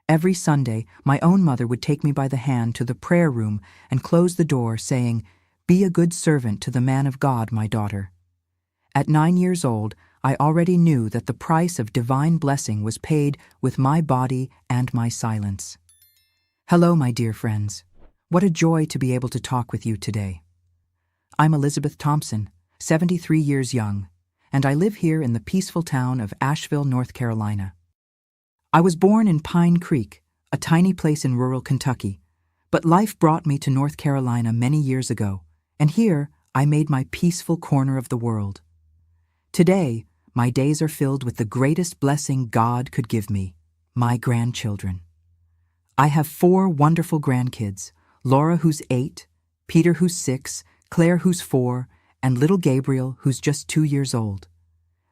Every Sunday, my own mother would take me by the hand to the prayer room and close the door, saying, "Be a good servant to the man of God, my daughter." At 9 years old, I already knew that the price of divine blessing was paid with my body and my silence. Hello, my dear friends. What a joy to be able to talk with you today. I'm Elizabeth Thompson, 73 years young, and I live here in the peaceful town of Asheville, North Carolina. I was born in Pine Creek, a tiny place in rural Kentucky, but life brought me to North Carolina many years ago, and here I made my peaceful corner of the world. Today, my days are filled with the greatest blessing God could give me, my grandchildren. I have 4 wonderful grandkids, Laura, who's 8, Peter, who's 6, Claire, who's 4, and little Gabriel, who's just 2 years old.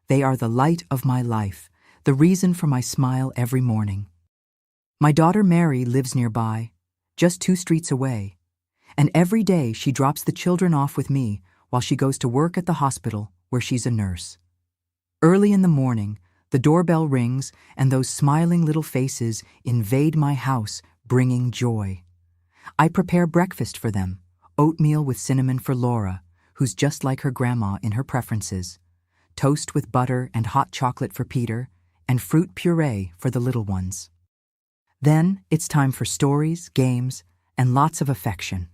They are the light of my life, the reason for my smile every morning. My daughter Mary lives nearby, just 2 streets away, and every day she drops the children off with me while she goes to work at the hospital where she's a nurse. Early in the morning, the doorbell rings and those smiling little faces invade my house, bringing joy. I prepare breakfast for them, oatmeal with cinnamon for Laura, who's just like her grandma in her preferences, toast with butter and hot chocolate for Peter, and fruit puree for the little ones. Then it's time for stories, games, and lots of affection.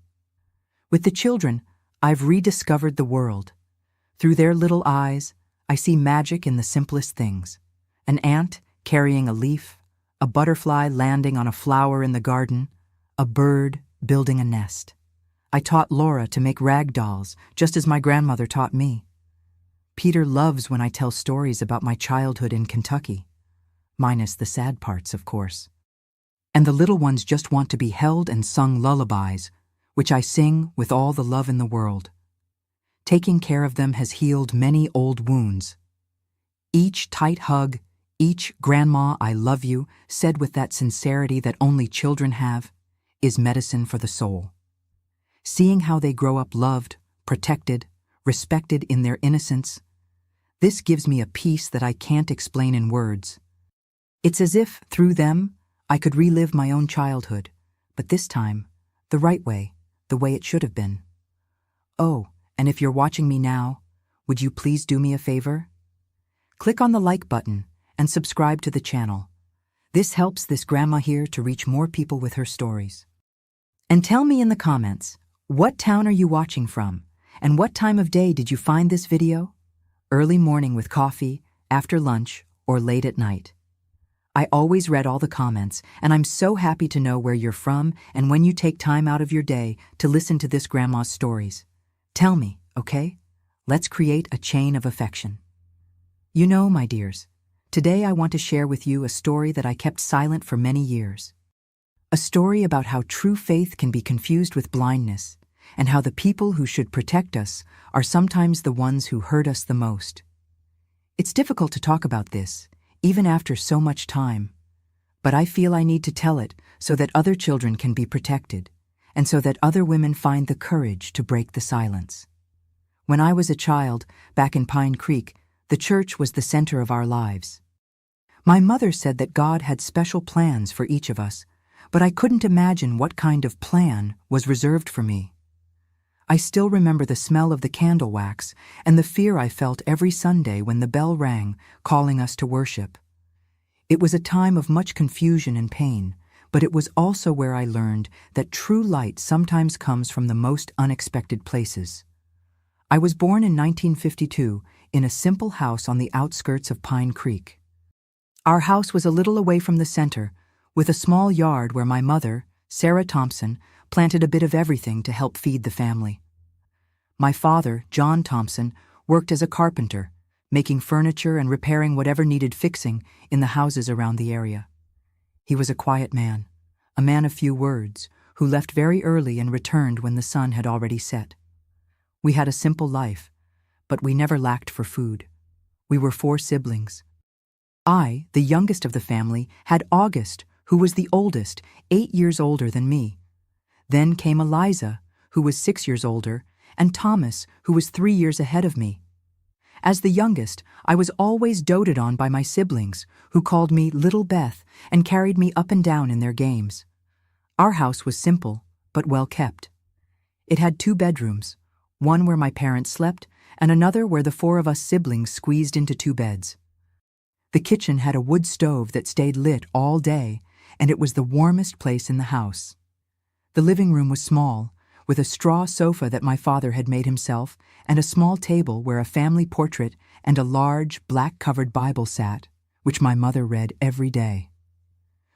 With the children, I've rediscovered the world. Through their little eyes, I see magic in the simplest things. An ant carrying a leaf, a butterfly landing on a flower in the garden, a bird building a nest. I taught Laura to make rag dolls, just as my grandmother taught me. Peter loves when I tell stories about my childhood in Kentucky. Minus the sad parts, of course. And the little ones just want to be held and sung lullabies, which I sing with all the love in the world. Taking care of them has healed many old wounds. Each tight hug, each "Grandma, I love you," said with that sincerity that only children have, is medicine for the soul. Seeing how they grow up loved, protected, respected in their innocence, this gives me a peace that I can't explain in words. It's as if, through them, I could relive my own childhood, but this time, the right way, the way it should have been. Oh, and if you're watching me now, would you please do me a favor? Click on the like button and subscribe to the channel. This helps this grandma here to reach more people with her stories. And tell me in the comments, what town are you watching from? And what time of day did you find this video? Early morning with coffee, after lunch, or late at night? I always read all the comments, and I'm so happy to know where you're from and when you take time out of your day to listen to this grandma's stories. Tell me, okay? Let's create a chain of affection. You know, my dears, today I want to share with you a story that I kept silent for many years. A story about how true faith can be confused with blindness, and how the people who should protect us are sometimes the ones who hurt us the most. It's difficult to talk about this, even after so much time, but I feel I need to tell it so that other children can be protected, and so that other women find the courage to break the silence. When I was a child, back in Pine Creek, the church was the center of our lives. My mother said that God had special plans for each of us, but I couldn't imagine what kind of plan was reserved for me. I still remember the smell of the candle wax and the fear I felt every Sunday when the bell rang, calling us to worship. It was a time of much confusion and pain, but it was also where I learned that true light sometimes comes from the most unexpected places. I was born in 1952 in a simple house on the outskirts of Pine Creek. Our house was a little away from the center, with a small yard where my mother, Sarah Thompson, planted a bit of everything to help feed the family. My father, John Thompson, worked as a carpenter, making furniture and repairing whatever needed fixing in the houses around the area. He was a quiet man, a man of few words, who left very early and returned when the sun had already set. We had a simple life, but we never lacked for food. We were 4 siblings. I, the youngest of the family, had August, who was the oldest, 8 years older than me. Then came Eliza, who was 6 years older, and Thomas, who was 3 years ahead of me. As the youngest, I was always doted on by my siblings, who called me Little Beth and carried me up and down in their games. Our house was simple, but well kept. It had 2 bedrooms, one where my parents slept and another where the 4 of us siblings squeezed into 2 beds. The kitchen had a wood stove that stayed lit all day, and it was the warmest place in the house. The living room was small, with a straw sofa that my father had made himself and a small table where a family portrait and a large, black-covered Bible sat, which my mother read every day.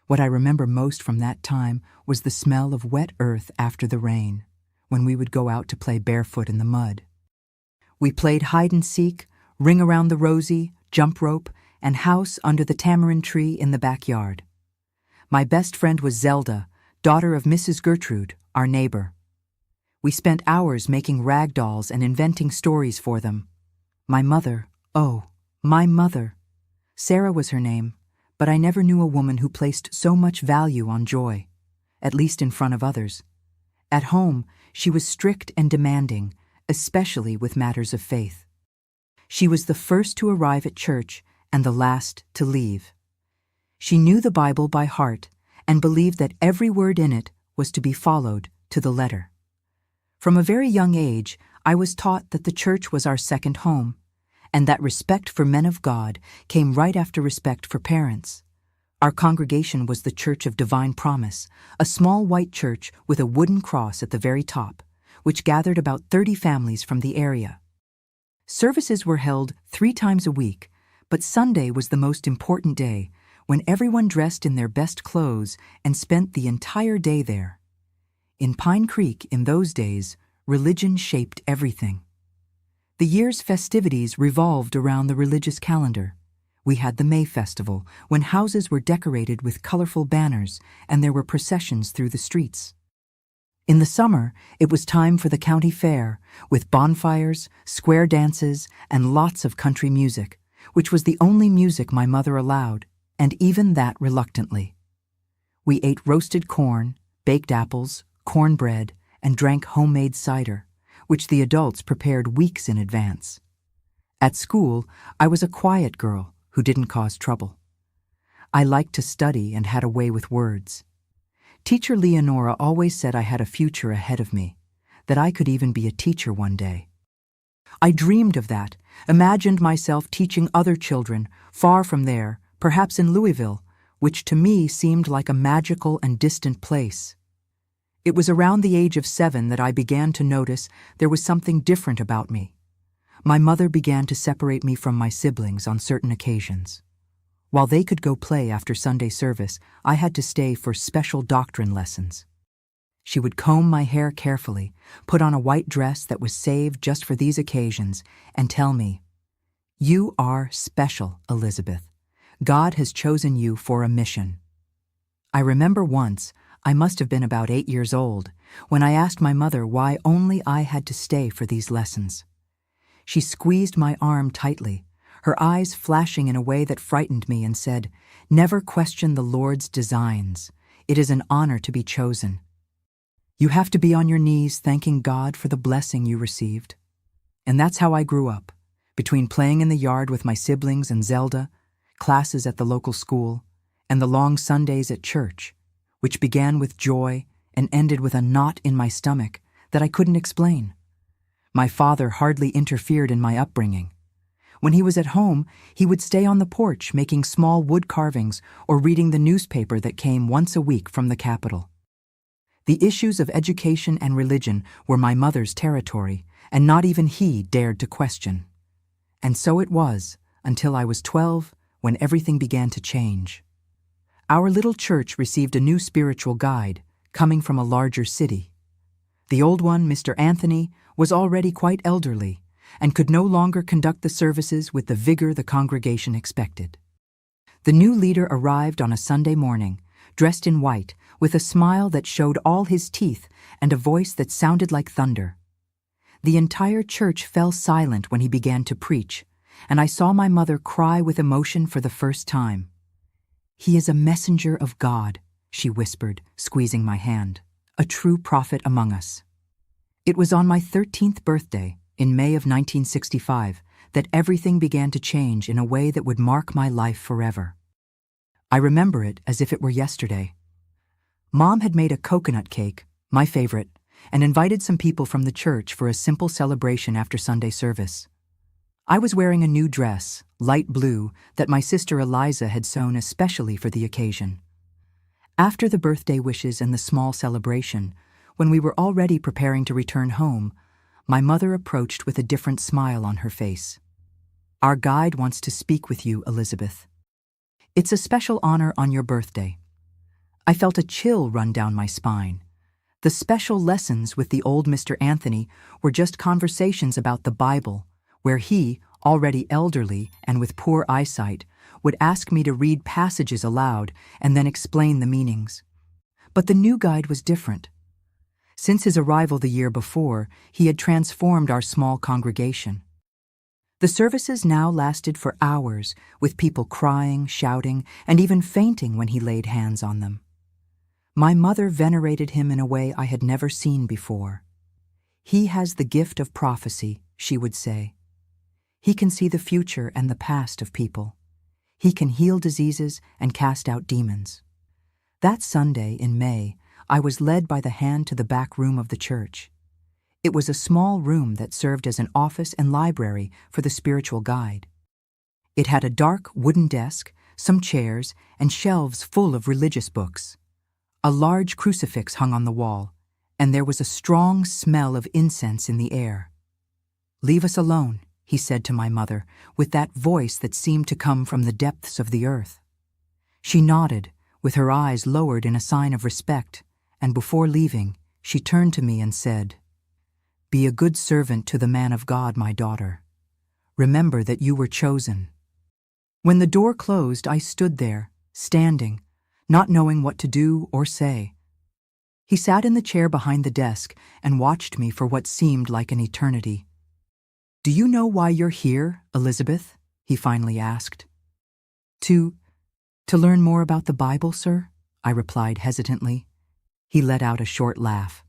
What I remember most from that time was the smell of wet earth after the rain, when we would go out to play barefoot in the mud. We played hide-and-seek, ring around the rosy, jump rope, and house under the tamarind tree in the backyard. My best friend was Zelda, daughter of Mrs. Gertrude, our neighbor. We spent hours making rag dolls and inventing stories for them. My mother, oh, my mother. Sarah was her name, but I never knew a woman who placed so much value on joy, at least in front of others. At home, she was strict and demanding, especially with matters of faith. She was the first to arrive at church and the last to leave. She knew the Bible by heart and believed that every word in it was to be followed to the letter. From a very young age, I was taught that the church was our second home, and that respect for men of God came right after respect for parents. Our congregation was the Church of Divine Promise, a small white church with a wooden cross at the very top, which gathered about 30 families from the area. Services were held 3 times a week, but Sunday was the most important day, when everyone dressed in their best clothes and spent the entire day there. In Pine Creek, in those days, religion shaped everything. The year's festivities revolved around the religious calendar. We had the May Festival, when houses were decorated with colorful banners and there were processions through the streets. In the summer, it was time for the county fair, with bonfires, square dances, and lots of country music, which was the only music my mother allowed, and even that reluctantly. We ate roasted corn, baked apples, cornbread, and drank homemade cider, which the adults prepared weeks in advance. At school, I was a quiet girl who didn't cause trouble. I liked to study and had a way with words. Teacher Leonora always said I had a future ahead of me, that I could even be a teacher one day. I dreamed of that, imagined myself teaching other children, far from there, perhaps in Louisville, which to me seemed like a magical and distant place. It was around the age of 7 that I began to notice there was something different about me. My mother began to separate me from my siblings on certain occasions. While they could go play after Sunday service, I had to stay for special doctrine lessons. She would comb my hair carefully, put on a white dress that was saved just for these occasions, and tell me, "You are special, Elizabeth. God has chosen you for a mission." I remember once, I must have been about 8 years old, when I asked my mother why only I had to stay for these lessons. She squeezed my arm tightly, her eyes flashing in a way that frightened me, and said, "Never question the Lord's designs. It is an honor to be chosen. You have to be on your knees thanking God for the blessing you received." And that's how I grew up, between playing in the yard with my siblings and Zelda, classes at the local school, and the long Sundays at church, which began with joy and ended with a knot in my stomach that I couldn't explain. My father hardly interfered in my upbringing. When he was at home, he would stay on the porch making small wood carvings or reading the newspaper that came once a week from the capital. The issues of education and religion were my mother's territory, and not even he dared to question. And so it was, until I was 12, when everything began to change. Our little church received a new spiritual guide, coming from a larger city. The old one, Mr. Anthony, was already quite elderly, and could no longer conduct the services with the vigor the congregation expected. The new leader arrived on a Sunday morning, dressed in white, with a smile that showed all his teeth and a voice that sounded like thunder. The entire church fell silent when he began to preach, and I saw my mother cry with emotion for the first time. "He is a messenger of God," she whispered, squeezing my hand, "a true prophet among us." It was on my 13th birthday, in May of 1965, that everything began to change in a way that would mark my life forever. I remember it as if it were yesterday. Mom had made a coconut cake, my favorite, and invited some people from the church for a simple celebration after Sunday service. I was wearing a new dress, light blue, that my sister Eliza had sewn especially for the occasion. After the birthday wishes and the small celebration, when we were already preparing to return home, my mother approached with a different smile on her face. "Our guide wants to speak with you, Elizabeth. It's a special honor on your birthday." I felt a chill run down my spine. The special lessons with the old Mr. Anthony were just conversations about the Bible, where he, already elderly and with poor eyesight, would ask me to read passages aloud and then explain the meanings. But the new guide was different. Since his arrival the year before, he had transformed our small congregation. The services now lasted for hours, with people crying, shouting, and even fainting when he laid hands on them. My mother venerated him in a way I had never seen before. "He has the gift of prophecy," she would say. "He can see the future and the past of people. He can heal diseases and cast out demons." That Sunday in May, I was led by the hand to the back room of the church. It was a small room that served as an office and library for the spiritual guide. It had a dark wooden desk, some chairs, and shelves full of religious books. A large crucifix hung on the wall, and there was a strong smell of incense in the air. "Leave us alone," he said to my mother, with that voice that seemed to come from the depths of the earth. She nodded, with her eyes lowered in a sign of respect, and before leaving, she turned to me and said, "Be a good servant to the man of God, my daughter. Remember that you were chosen." When the door closed, I stood there, standing, not knowing what to do or say. He sat in the chair behind the desk and watched me for what seemed like an eternity. "Do you know why you're here, Elizabeth?" he finally asked. To learn more about the Bible, sir," I replied hesitantly. He let out a short laugh.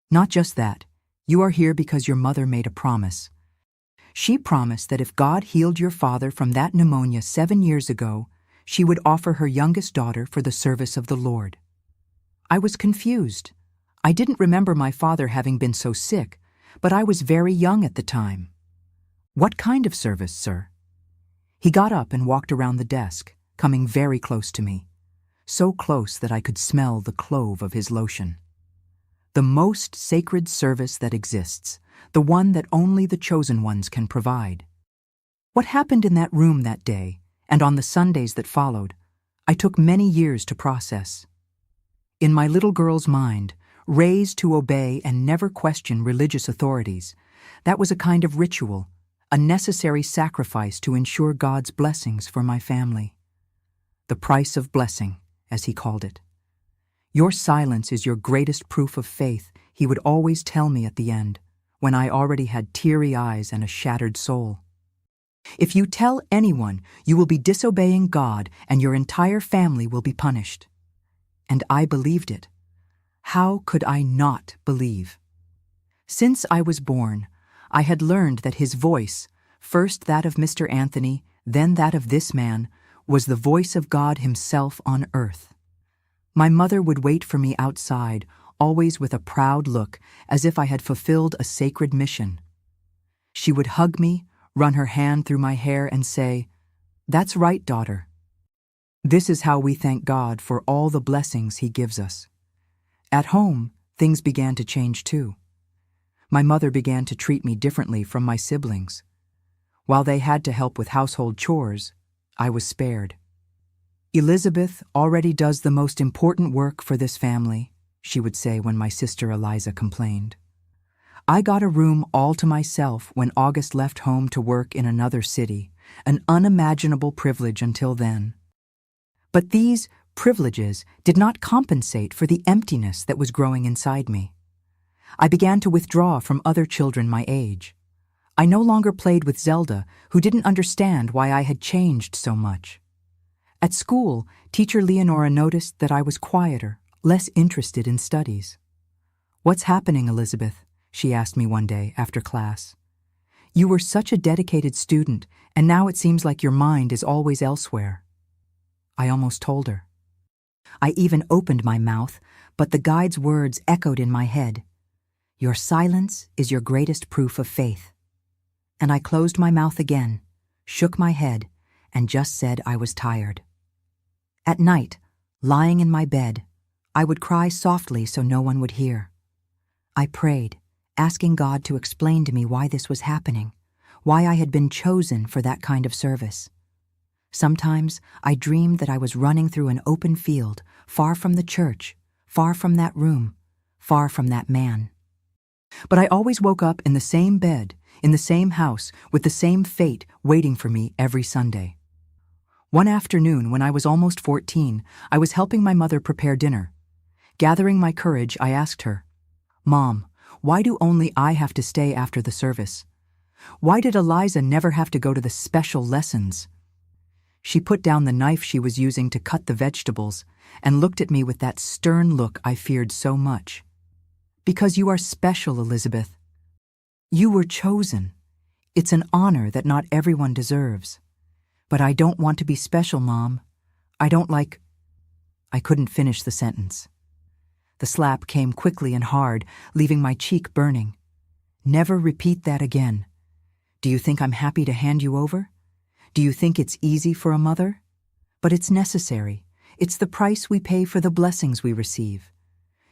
"Not just that. You are here because your mother made a promise. She promised that if God healed your father from that pneumonia 7 years ago, she would offer her youngest daughter for the service of the Lord." I was confused. I didn't remember my father having been so sick, but I was very young at the time. "What kind of service, sir?" He got up and walked around the desk, coming very close to me, so close that I could smell the clove of his lotion. "The most sacred service that exists, the one that only the chosen ones can provide." What happened in that room that day, and on the Sundays that followed, I took many years to process. In my little girl's mind, raised to obey and never question religious authorities, that was a kind of ritual, a necessary sacrifice to ensure God's blessings for my family. "The price of blessing," as he called it. "Your silence is your greatest proof of faith," he would always tell me at the end, when I already had teary eyes and a shattered soul. "If you tell anyone, you will be disobeying God and your entire family will be punished." And I believed it. How could I not believe? Since I was born, I had learned that his voice, first that of Mr. Anthony, then that of this man, was the voice of God himself on earth. My mother would wait for me outside, always with a proud look, as if I had fulfilled a sacred mission. She would hug me, run her hand through my hair, and say, "That's right, daughter. This is how we thank God for all the blessings he gives us." At home, things began to change too. My mother began to treat me differently from my siblings. While they had to help with household chores, I was spared. "Elizabeth already does the most important work for this family," she would say when my sister Eliza complained. I got a room all to myself when August left home to work in another city, an unimaginable privilege until then. But these privileges did not compensate for the emptiness that was growing inside me. I began to withdraw from other children my age. I no longer played with Zelda, who didn't understand why I had changed so much. At school, teacher Leonora noticed that I was quieter, less interested in studies. "What's happening, Elizabeth?" she asked me one day after class. You were such a dedicated student, and now it seems like your mind is always elsewhere." I almost told her. I even opened my mouth, but the guide's words echoed in my head. "Your silence is your greatest proof of faith." And I closed my mouth again, shook my head, and just said I was tired. At night, lying in my bed, I would cry softly so no one would hear. I prayed, asking God to explain to me why this was happening, why I had been chosen for that kind of service. Sometimes I dreamed that I was running through an open field, far from the church, far from that room, far from that man. But I always woke up in the same bed, in the same house, with the same fate waiting for me every Sunday. One afternoon, when I was almost 14, I was helping my mother prepare dinner. Gathering my courage, I asked her, "Mom, why do only I have to stay after the service? Why did Eliza never have to go to the special lessons?" She put down the knife she was using to cut the vegetables and looked at me with that stern look I feared so much. "Because you are special, Elizabeth. You were chosen. It's an honor that not everyone deserves. But I don't want to be special, Mom. I don't like—" I couldn't finish the sentence. The slap came quickly and hard, leaving my cheek burning. "Never repeat that again. Do you think I'm happy to hand you over? Do you think it's easy for a mother? But it's necessary. It's the price we pay for the blessings we receive.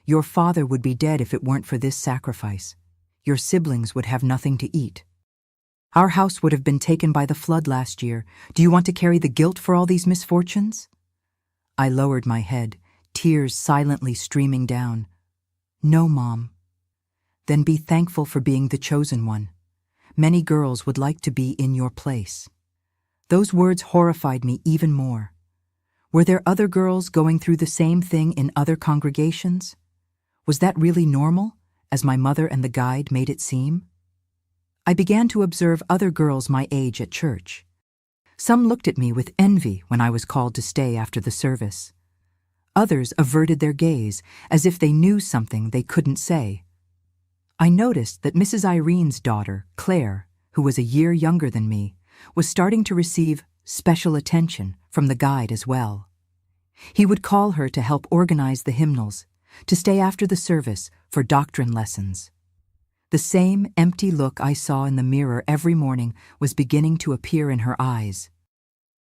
Your father would be dead if it weren't for this sacrifice. Your siblings would have nothing to eat. Our house would have been taken by the flood last year. Do you want to carry the guilt for all these misfortunes?" I lowered my head, tears silently streaming down. "No, Mom." "Then be thankful for being the chosen one. Many girls would like to be in your place." Those words horrified me even more. Were there other girls going through the same thing in other congregations? Was that really normal, as my mother and the guide made it seem? I began to observe other girls my age at church. Some looked at me with envy when I was called to stay after the service. Others averted their gaze, as if they knew something they couldn't say. I noticed that Mrs. Irene's daughter, Claire, who was a year younger than me, was starting to receive special attention from the guide as well. He would call her to help organize the hymnals, to stay after the service for doctrine lessons. The same empty look I saw in the mirror every morning was beginning to appear in her eyes.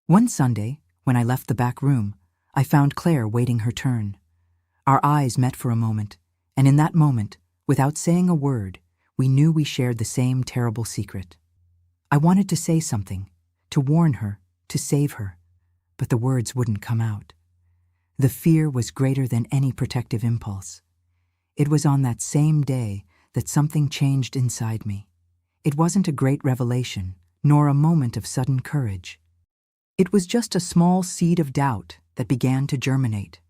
One Sunday, when I left the back room, I found Claire waiting her turn. Our eyes met for a moment, and in that moment, without saying a word, we knew we shared the same terrible secret. I wanted to say something, to warn her, to save her, but the words wouldn't come out. The fear was greater than any protective impulse. It was on that same day that something changed inside me. It wasn't a great revelation, nor a moment of sudden courage. It was just a small seed of doubt that began to germinate.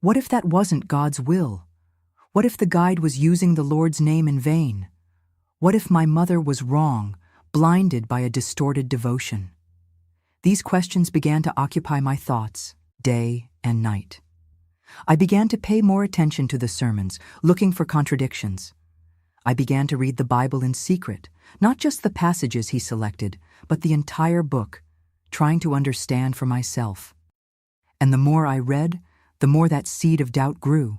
What if that wasn't God's will? What if the guide was using the Lord's name in vain? What if my mother was wrong, blinded by a distorted devotion? These questions began to occupy my thoughts, day and night. I began to pay more attention to the sermons, looking for contradictions. I began to read the Bible in secret, not just the passages he selected, but the entire book, trying to understand for myself. And the more I read, the more that seed of doubt grew.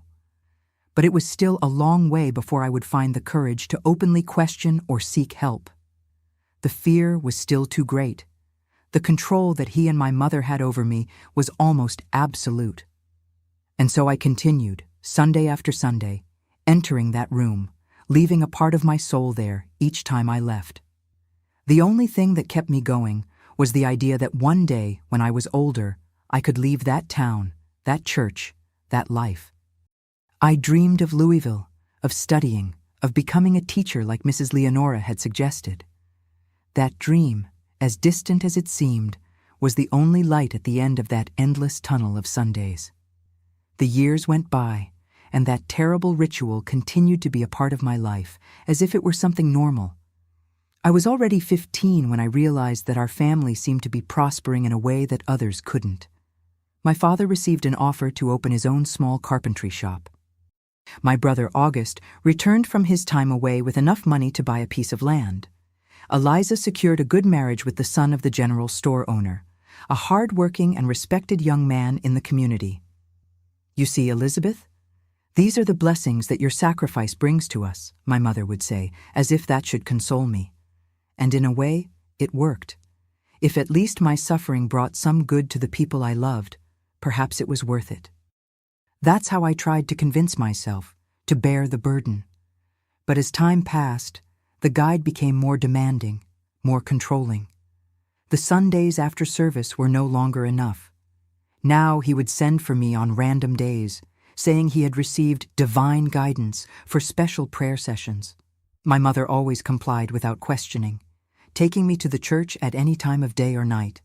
But it was still a long way before I would find the courage to openly question or seek help. The fear was still too great. The control that he and my mother had over me was almost absolute. And so I continued, Sunday after Sunday, entering that room, leaving a part of my soul there each time I left. The only thing that kept me going was the idea that one day, when I was older, I could leave that town, that church, that life. I dreamed of Louisville, of studying, of becoming a teacher like Mrs. Leonora had suggested. That dream, as distant as it seemed, was the only light at the end of that endless tunnel of Sundays. The years went by, and that terrible ritual continued to be a part of my life, as if it were something normal. I was already 15 when I realized that our family seemed to be prospering in a way that others couldn't. My father received an offer to open his own small carpentry shop. My brother August returned from his time away with enough money to buy a piece of land. Eliza secured a good marriage with the son of the general store owner, a hard-working and respected young man in the community. You see, Elizabeth? These are the blessings that your sacrifice brings to us, my mother would say, as if that should console me. And in a way, it worked. If at least my suffering brought some good to the people I loved, perhaps it was worth it. That's how I tried to convince myself, to bear the burden. But as time passed, the guide became more demanding, more controlling. The Sundays after service were no longer enough. Now he would send for me on random days, saying he had received divine guidance for special prayer sessions. My mother always complied without questioning, taking me to the church at any time of day or night.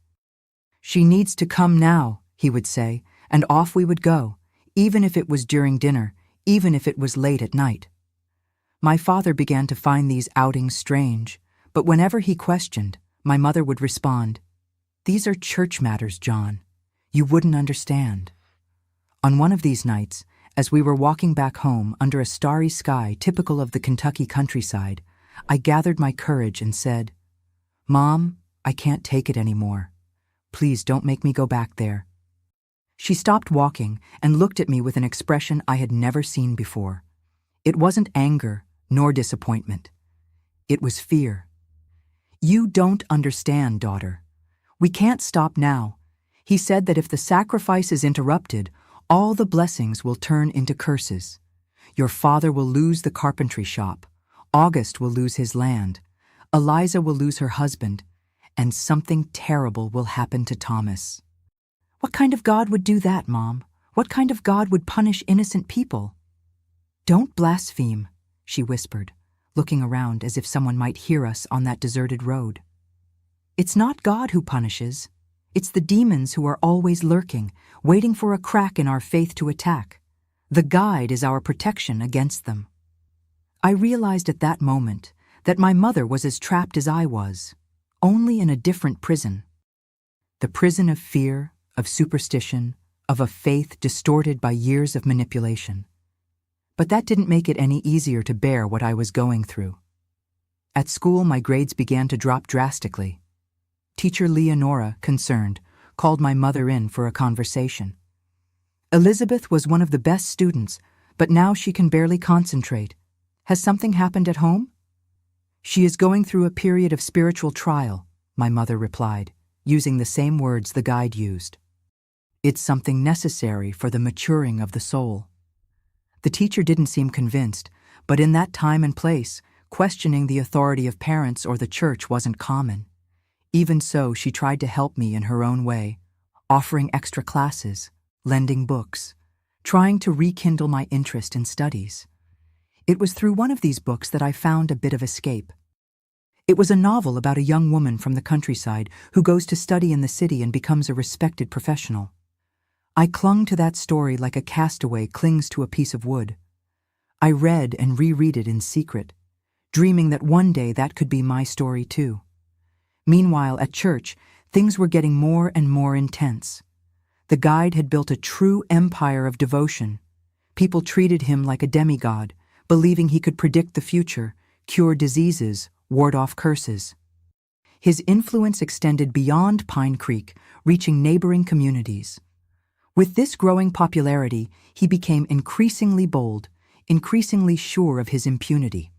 "She needs to come now," he would say, and off we would go, even if it was during dinner, even if it was late at night. My father began to find these outings strange, but whenever he questioned, my mother would respond, "These are church matters, John. You wouldn't understand." On one of these nights, as we were walking back home under a starry sky typical of the Kentucky countryside, I gathered my courage and said, "Mom, I can't take it anymore. Please don't make me go back there." She stopped walking and looked at me with an expression I had never seen before. It wasn't anger nor disappointment. It was fear. "You don't understand, daughter. We can't stop now. He said that if the sacrifice is interrupted, all the blessings will turn into curses. Your father will lose the carpentry shop. August will lose his land. Eliza will lose her husband. And something terrible will happen to Thomas." "What kind of God would do that, Mom? What kind of God would punish innocent people?" "Don't blaspheme," she whispered, looking around as if someone might hear us on that deserted road. "It's not God who punishes. It's the demons who are always lurking, waiting for a crack in our faith to attack. The guide is our protection against them." I realized at that moment that my mother was as trapped as I was, only in a different prison. The prison of fear, of superstition, of a faith distorted by years of manipulation. But that didn't make it any easier to bear what I was going through. At school, my grades began to drop drastically. Teacher Leonora, concerned, called my mother in for a conversation. "Elizabeth was one of the best students, but now she can barely concentrate. Has something happened at home?" "She is going through a period of spiritual trial," my mother replied, using the same words the guide used. "It's something necessary for the maturing of the soul." The teacher didn't seem convinced, but in that time and place, questioning the authority of parents or the church wasn't common. Even so, she tried to help me in her own way, offering extra classes, lending books, trying to rekindle my interest in studies. It was through one of these books that I found a bit of escape. It was a novel about a young woman from the countryside who goes to study in the city and becomes a respected professional. I clung to that story like a castaway clings to a piece of wood. I read and reread it in secret, dreaming that one day that could be my story too. Meanwhile, at church, things were getting more and more intense. The guide had built a true empire of devotion. People treated him like a demigod, believing he could predict the future, cure diseases, ward off curses. His influence extended beyond Pine Creek, reaching neighboring communities. With this growing popularity, he became increasingly bold, increasingly sure of his impunity.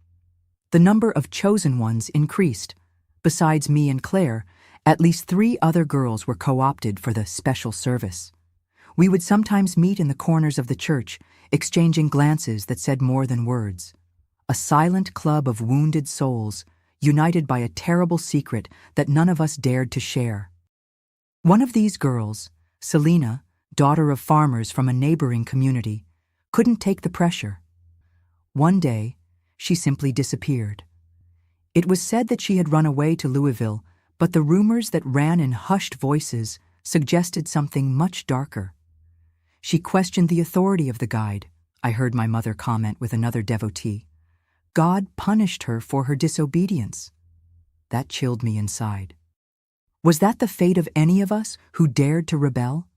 The number of chosen ones increased. Besides me and Claire, at least 3 other girls were co-opted for the special service. We would sometimes meet in the corners of the church, exchanging glances that said more than words. A silent club of wounded souls, united by a terrible secret that none of us dared to share. One of these girls, Selena, daughter of farmers from a neighboring community, couldn't take the pressure. One day, she simply disappeared. It was said that she had run away to Louisville, but the rumors that ran in hushed voices suggested something much darker. She questioned the authority of the guide, I heard my mother comment with another devotee. God punished her for her disobedience. That chilled me inside. Was that the fate of any of us who dared to rebel?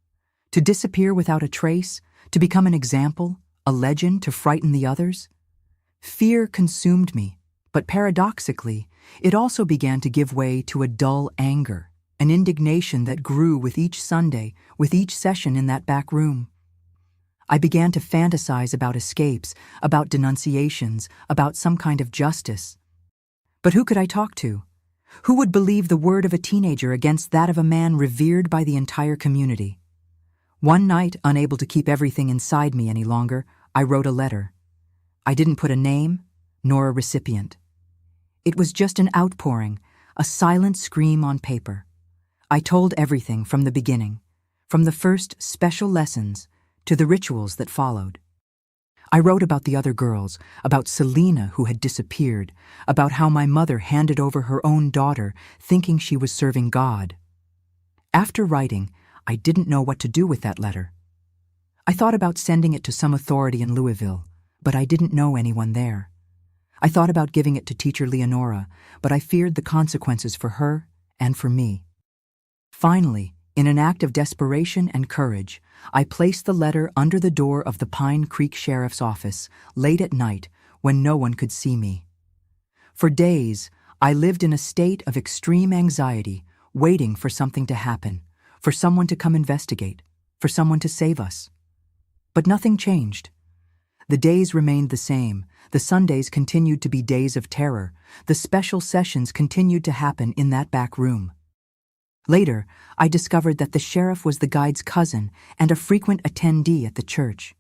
To disappear without a trace? To become an example, a legend to frighten the others? Fear consumed me, But paradoxically, it also began to give way to a dull anger, an indignation that grew with each Sunday, with each session in that back room. I began to fantasize about escapes, about denunciations, about some kind of justice. But who could I talk to? Who would believe the word of a teenager against that of a man revered by the entire community? One night, unable to keep everything inside me any longer, I wrote a letter. I didn't put a name, nor a recipient. It was just an outpouring, a silent scream on paper. I told everything from the beginning, from the first special lessons to the rituals that followed. I wrote about the other girls, about Selena who had disappeared, about how my mother handed over her own daughter, thinking she was serving God. After writing, I didn't know what to do with that letter. I thought about sending it to some authority in Louisville, but I didn't know anyone there. I thought about giving it to teacher Leonora, but I feared the consequences for her and for me. Finally, in an act of desperation and courage, I placed the letter under the door of the Pine Creek Sheriff's Office late at night when no one could see me. For days, I lived in a state of extreme anxiety, waiting for something to happen, for someone to come investigate, for someone to save us. But nothing changed. The days remained the same. The Sundays continued to be days of terror. The special sessions continued to happen in that back room. Later, I discovered that the sheriff was the guide's cousin and a frequent attendee at the church.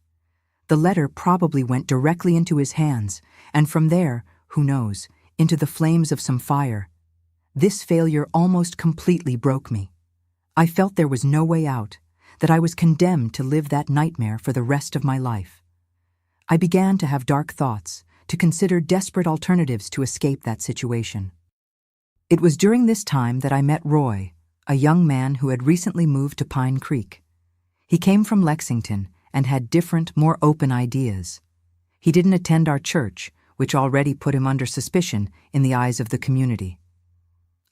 The letter probably went directly into his hands, and from there, who knows, into the flames of some fire. This failure almost completely broke me. I felt there was no way out, that I was condemned to live that nightmare for the rest of my life. I began to have dark thoughts, to consider desperate alternatives to escape that situation. It was during this time that I met Roy, a young man who had recently moved to Pine Creek. He came from Lexington and had different, more open ideas. He didn't attend our church, which already put him under suspicion in the eyes of the community.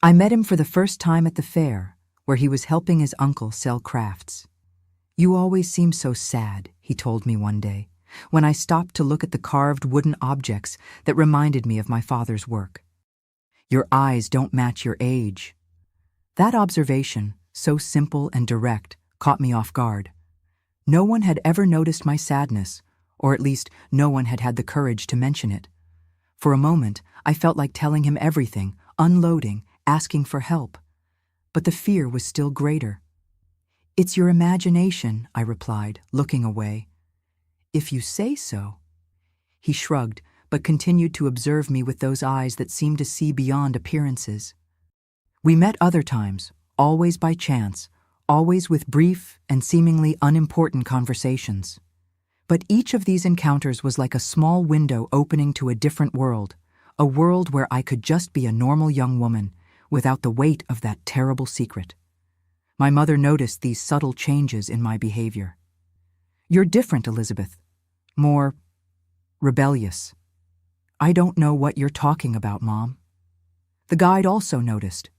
I met him for the first time at the fair, where he was helping his uncle sell crafts. "You always seem so sad," he told me one day, when I stopped to look at the carved wooden objects that reminded me of my father's work. "Your eyes don't match your age." That observation, so simple and direct, caught me off guard. No one had ever noticed my sadness, or at least no one had had the courage to mention it. For a moment, I felt like telling him everything, unloading, asking for help. But the fear was still greater. "It's your imagination," I replied, looking away. "If you say so." He shrugged, but continued to observe me with those eyes that seemed to see beyond appearances. We met other times, always by chance, always with brief and seemingly unimportant conversations. But each of these encounters was like a small window opening to a different world, a world where I could just be a normal young woman, without the weight of that terrible secret. My mother noticed these subtle changes in my behavior. "You're different, Elizabeth. More rebellious." "I don't know what you're talking about, Mom." The guide also noticed.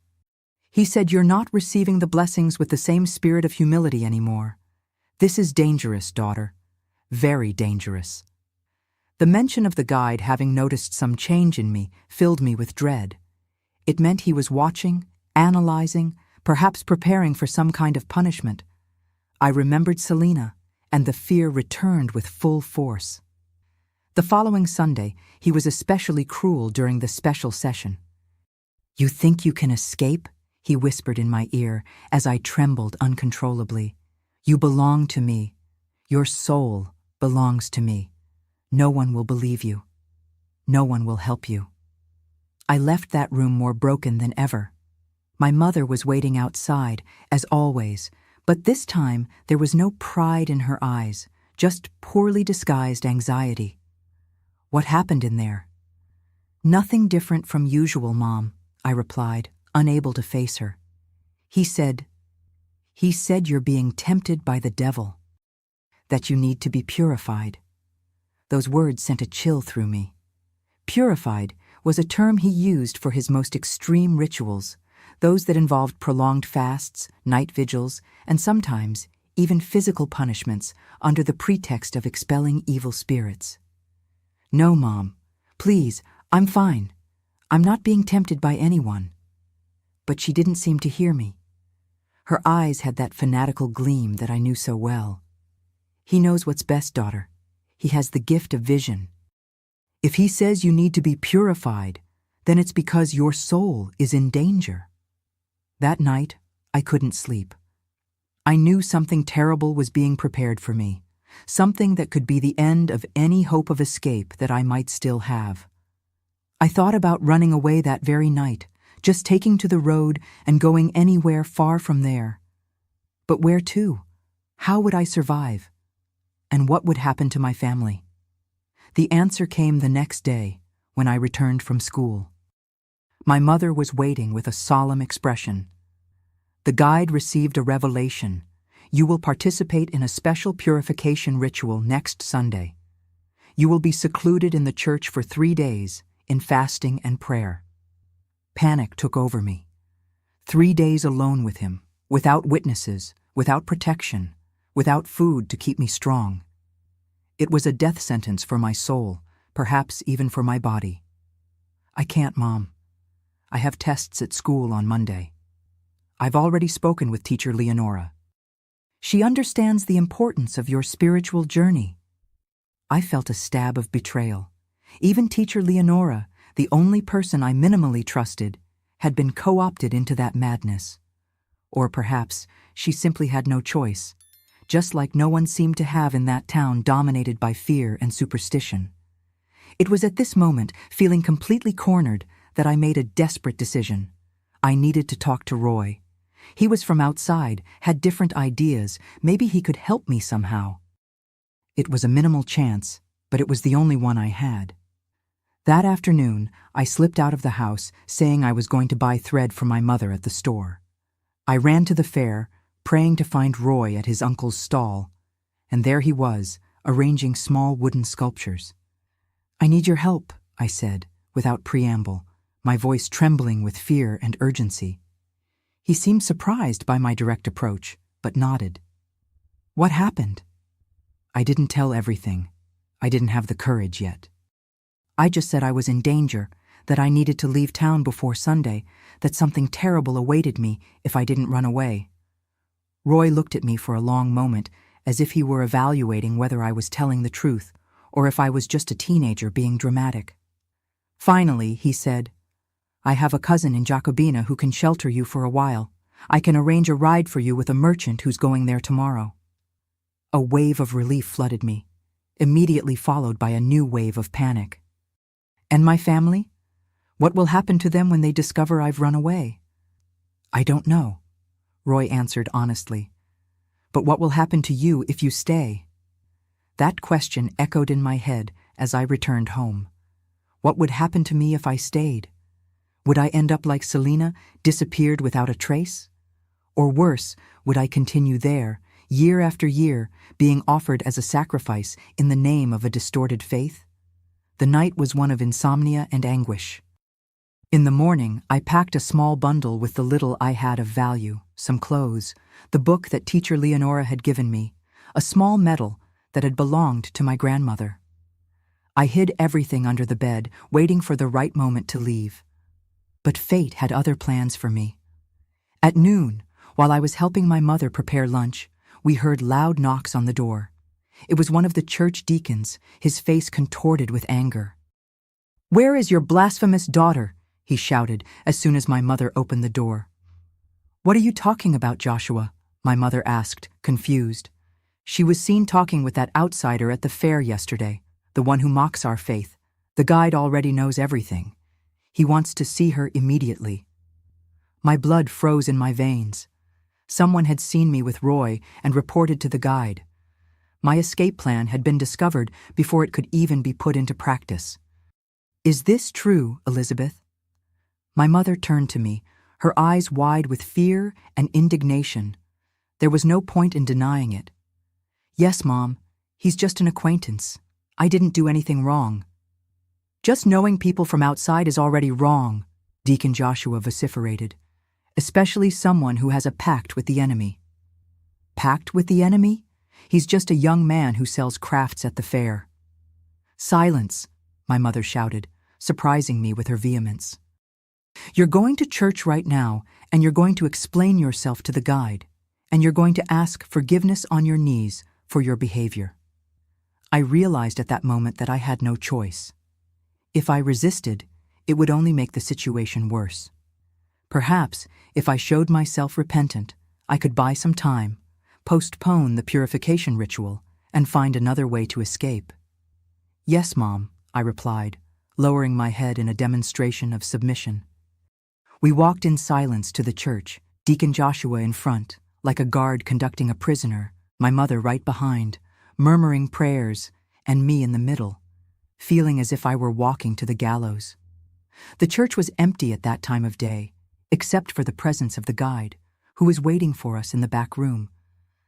He said, "You're not receiving the blessings with the same spirit of humility anymore. This is dangerous, daughter. Very dangerous." The mention of the guide having noticed some change in me filled me with dread. It meant he was watching, analyzing, perhaps preparing for some kind of punishment. I remembered Selena, and the fear returned with full force. The following Sunday, he was especially cruel during the special session. "You think you can escape?" he whispered in my ear as I trembled uncontrollably. "You belong to me. Your soul belongs to me. No one will believe you. No one will help you." I left that room more broken than ever. My mother was waiting outside, as always, but this time there was no pride in her eyes, just poorly disguised anxiety. "What happened in there?" "Nothing different from usual, Mom," I replied, unable to face her. He said, you're being tempted by the devil, that you need to be purified." Those words sent a chill through me. Purified was a term he used for his most extreme rituals, those that involved prolonged fasts, night vigils, and sometimes even physical punishments under the pretext of expelling evil spirits. "No, Mom. Please, I'm fine. I'm not being tempted by anyone. But she didn't seem to hear me. Her eyes had that fanatical gleam that I knew so well. He knows what's best, daughter. He has the gift of vision. If he says you need to be purified, then it's because your soul is in danger. That night, I couldn't sleep. I knew something terrible was being prepared for me, something that could be the end of any hope of escape that I might still have. I thought about running away that very night, just taking to the road and going anywhere far from there. But where to? How would I survive? And what would happen to my family? The answer came the next day, when I returned from school. My mother was waiting with a solemn expression. The guide received a revelation. You will participate in a special purification ritual next Sunday. You will be secluded in the church for 3 days, in fasting and prayer. Panic took over me. 3 days alone with him, without witnesses, without protection, without food to keep me strong. It was a death sentence for my soul, perhaps even for my body. I can't, Mom. I have tests at school on Monday. I've already spoken with Teacher Leonora. She understands the importance of your spiritual journey. I felt a stab of betrayal. Even Teacher Leonora, the only person I minimally trusted, had been co-opted into that madness. Or perhaps she simply had no choice, just like no one seemed to have in that town dominated by fear and superstition. It was at this moment, feeling completely cornered, that I made a desperate decision. I needed to talk to Roy. He was from outside, had different ideas, maybe he could help me somehow. It was a minimal chance, but it was the only one I had. That afternoon, I slipped out of the house, saying I was going to buy thread for my mother at the store. I ran to the fair, praying to find Roy at his uncle's stall, and there he was, arranging small wooden sculptures. I need your help, I said, without preamble, my voice trembling with fear and urgency. He seemed surprised by my direct approach, but nodded. What happened? I didn't tell everything. I didn't have the courage yet. I just said I was in danger, that I needed to leave town before Sunday, that something terrible awaited me if I didn't run away. Roy looked at me for a long moment, as if he were evaluating whether I was telling the truth, or if I was just a teenager being dramatic. Finally, he said, I have a cousin in Jacobina who can shelter you for a while. I can arrange a ride for you with a merchant who's going there tomorrow. A wave of relief flooded me, immediately followed by a new wave of panic. And my family? What will happen to them when they discover I've run away? I don't know, Roy answered honestly. But what will happen to you if you stay? That question echoed in my head as I returned home. What would happen to me if I stayed? Would I end up like Selena, disappeared without a trace? Or worse, would I continue there, year after year, being offered as a sacrifice in the name of a distorted faith? The night was one of insomnia and anguish. In the morning, I packed a small bundle with the little I had of value, some clothes, the book that Teacher Leonora had given me, a small medal that had belonged to my grandmother. I hid everything under the bed, waiting for the right moment to leave. But fate had other plans for me. At noon, while I was helping my mother prepare lunch, we heard loud knocks on the door. It was one of the church deacons, his face contorted with anger. Where is your blasphemous daughter? He shouted as soon as my mother opened the door. What are you talking about, Joshua? My mother asked, confused. She was seen talking with that outsider at the fair yesterday, the one who mocks our faith. The guide already knows everything. He wants to see her immediately. My blood froze in my veins. Someone had seen me with Roy and reported to the guide. My escape plan had been discovered before it could even be put into practice. Is this true, Elizabeth? My mother turned to me, her eyes wide with fear and indignation. There was no point in denying it. Yes, Mom, he's just an acquaintance. I didn't do anything wrong. Just knowing people from outside is already wrong, Deacon Joshua vociferated, especially someone who has a pact with the enemy. Pact with the enemy? He's just a young man who sells crafts at the fair. Silence, my mother shouted, surprising me with her vehemence. "You're going to church right now, and you're going to explain yourself to the guide, and you're going to ask forgiveness on your knees for your behavior." I realized at that moment that I had no choice. If I resisted, it would only make the situation worse. Perhaps, if I showed myself repentant, I could buy some time, postpone the purification ritual, and find another way to escape. "Yes, Mom," I replied, lowering my head in a demonstration of submission. We walked in silence to the church, Deacon Joshua in front, like a guard conducting a prisoner, my mother right behind, murmuring prayers, and me in the middle, feeling as if I were walking to the gallows. The church was empty at that time of day, except for the presence of the guide, who was waiting for us in the back room,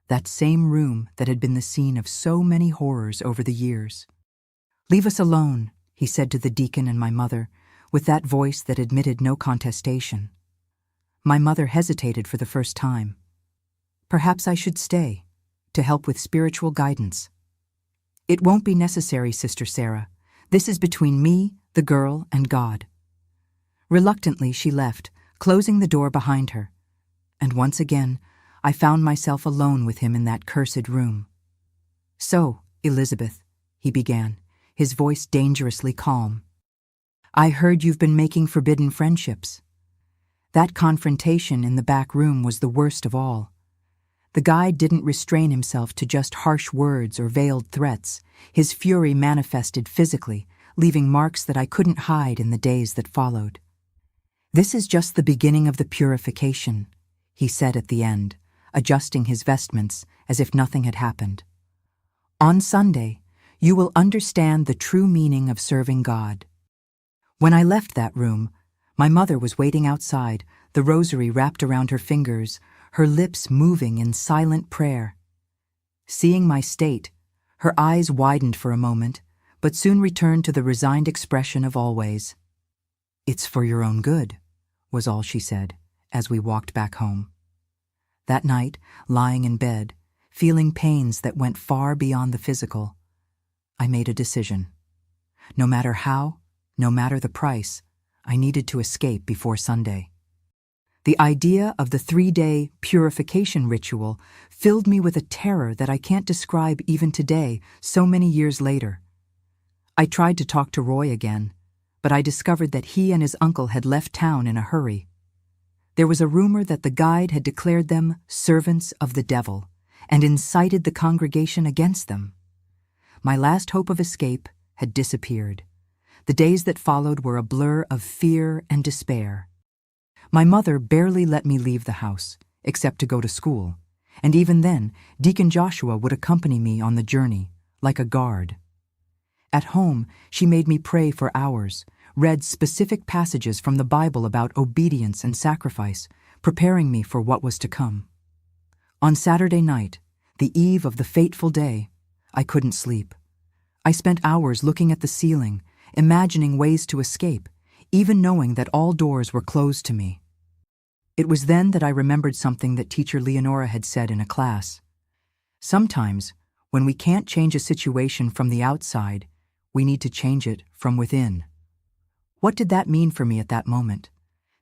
that same room that had been the scene of so many horrors over the years. "Leave us alone," he said to the deacon and my mother, with that voice that admitted no contestation. My mother hesitated for the first time. "Perhaps I should stay, to help with spiritual guidance." "It won't be necessary, Sister Sarah. This is between me, the girl, and God." Reluctantly, she left, closing the door behind her. And once again, I found myself alone with him in that cursed room. "So, Elizabeth," he began, his voice dangerously calm, "I heard you've been making forbidden friendships." That confrontation in the back room was the worst of all. The guide didn't restrain himself to just harsh words or veiled threats. His fury manifested physically, leaving marks that I couldn't hide in the days that followed. "This is just the beginning of the purification," he said at the end, adjusting his vestments as if nothing had happened. "On Sunday, you will understand the true meaning of serving God." When I left that room, my mother was waiting outside, the rosary wrapped around her fingers, her lips moving in silent prayer. Seeing my state, her eyes widened for a moment, but soon returned to the resigned expression of always. "It's for your own good," was all she said, as we walked back home. That night, lying in bed, feeling pains that went far beyond the physical, I made a decision. No matter how, no matter the price, I needed to escape before Sunday. The idea of the 3-day purification ritual filled me with a terror that I can't describe even today, so many years later. I tried to talk to Roy again, but I discovered that he and his uncle had left town in a hurry. There was a rumor that the guide had declared them servants of the devil and incited the congregation against them. My last hope of escape had disappeared. The days that followed were a blur of fear and despair. My mother barely let me leave the house, except to go to school, and even then, Deacon Joshua would accompany me on the journey, like a guard. At home, she made me pray for hours, read specific passages from the Bible about obedience and sacrifice, preparing me for what was to come. On Saturday night, the eve of the fateful day, I couldn't sleep. I spent hours looking at the ceiling, imagining ways to escape, even knowing that all doors were closed to me. It was then that I remembered something that teacher Leonora had said in a class. Sometimes, when we can't change a situation from the outside, we need to change it from within. What did that mean for me at that moment?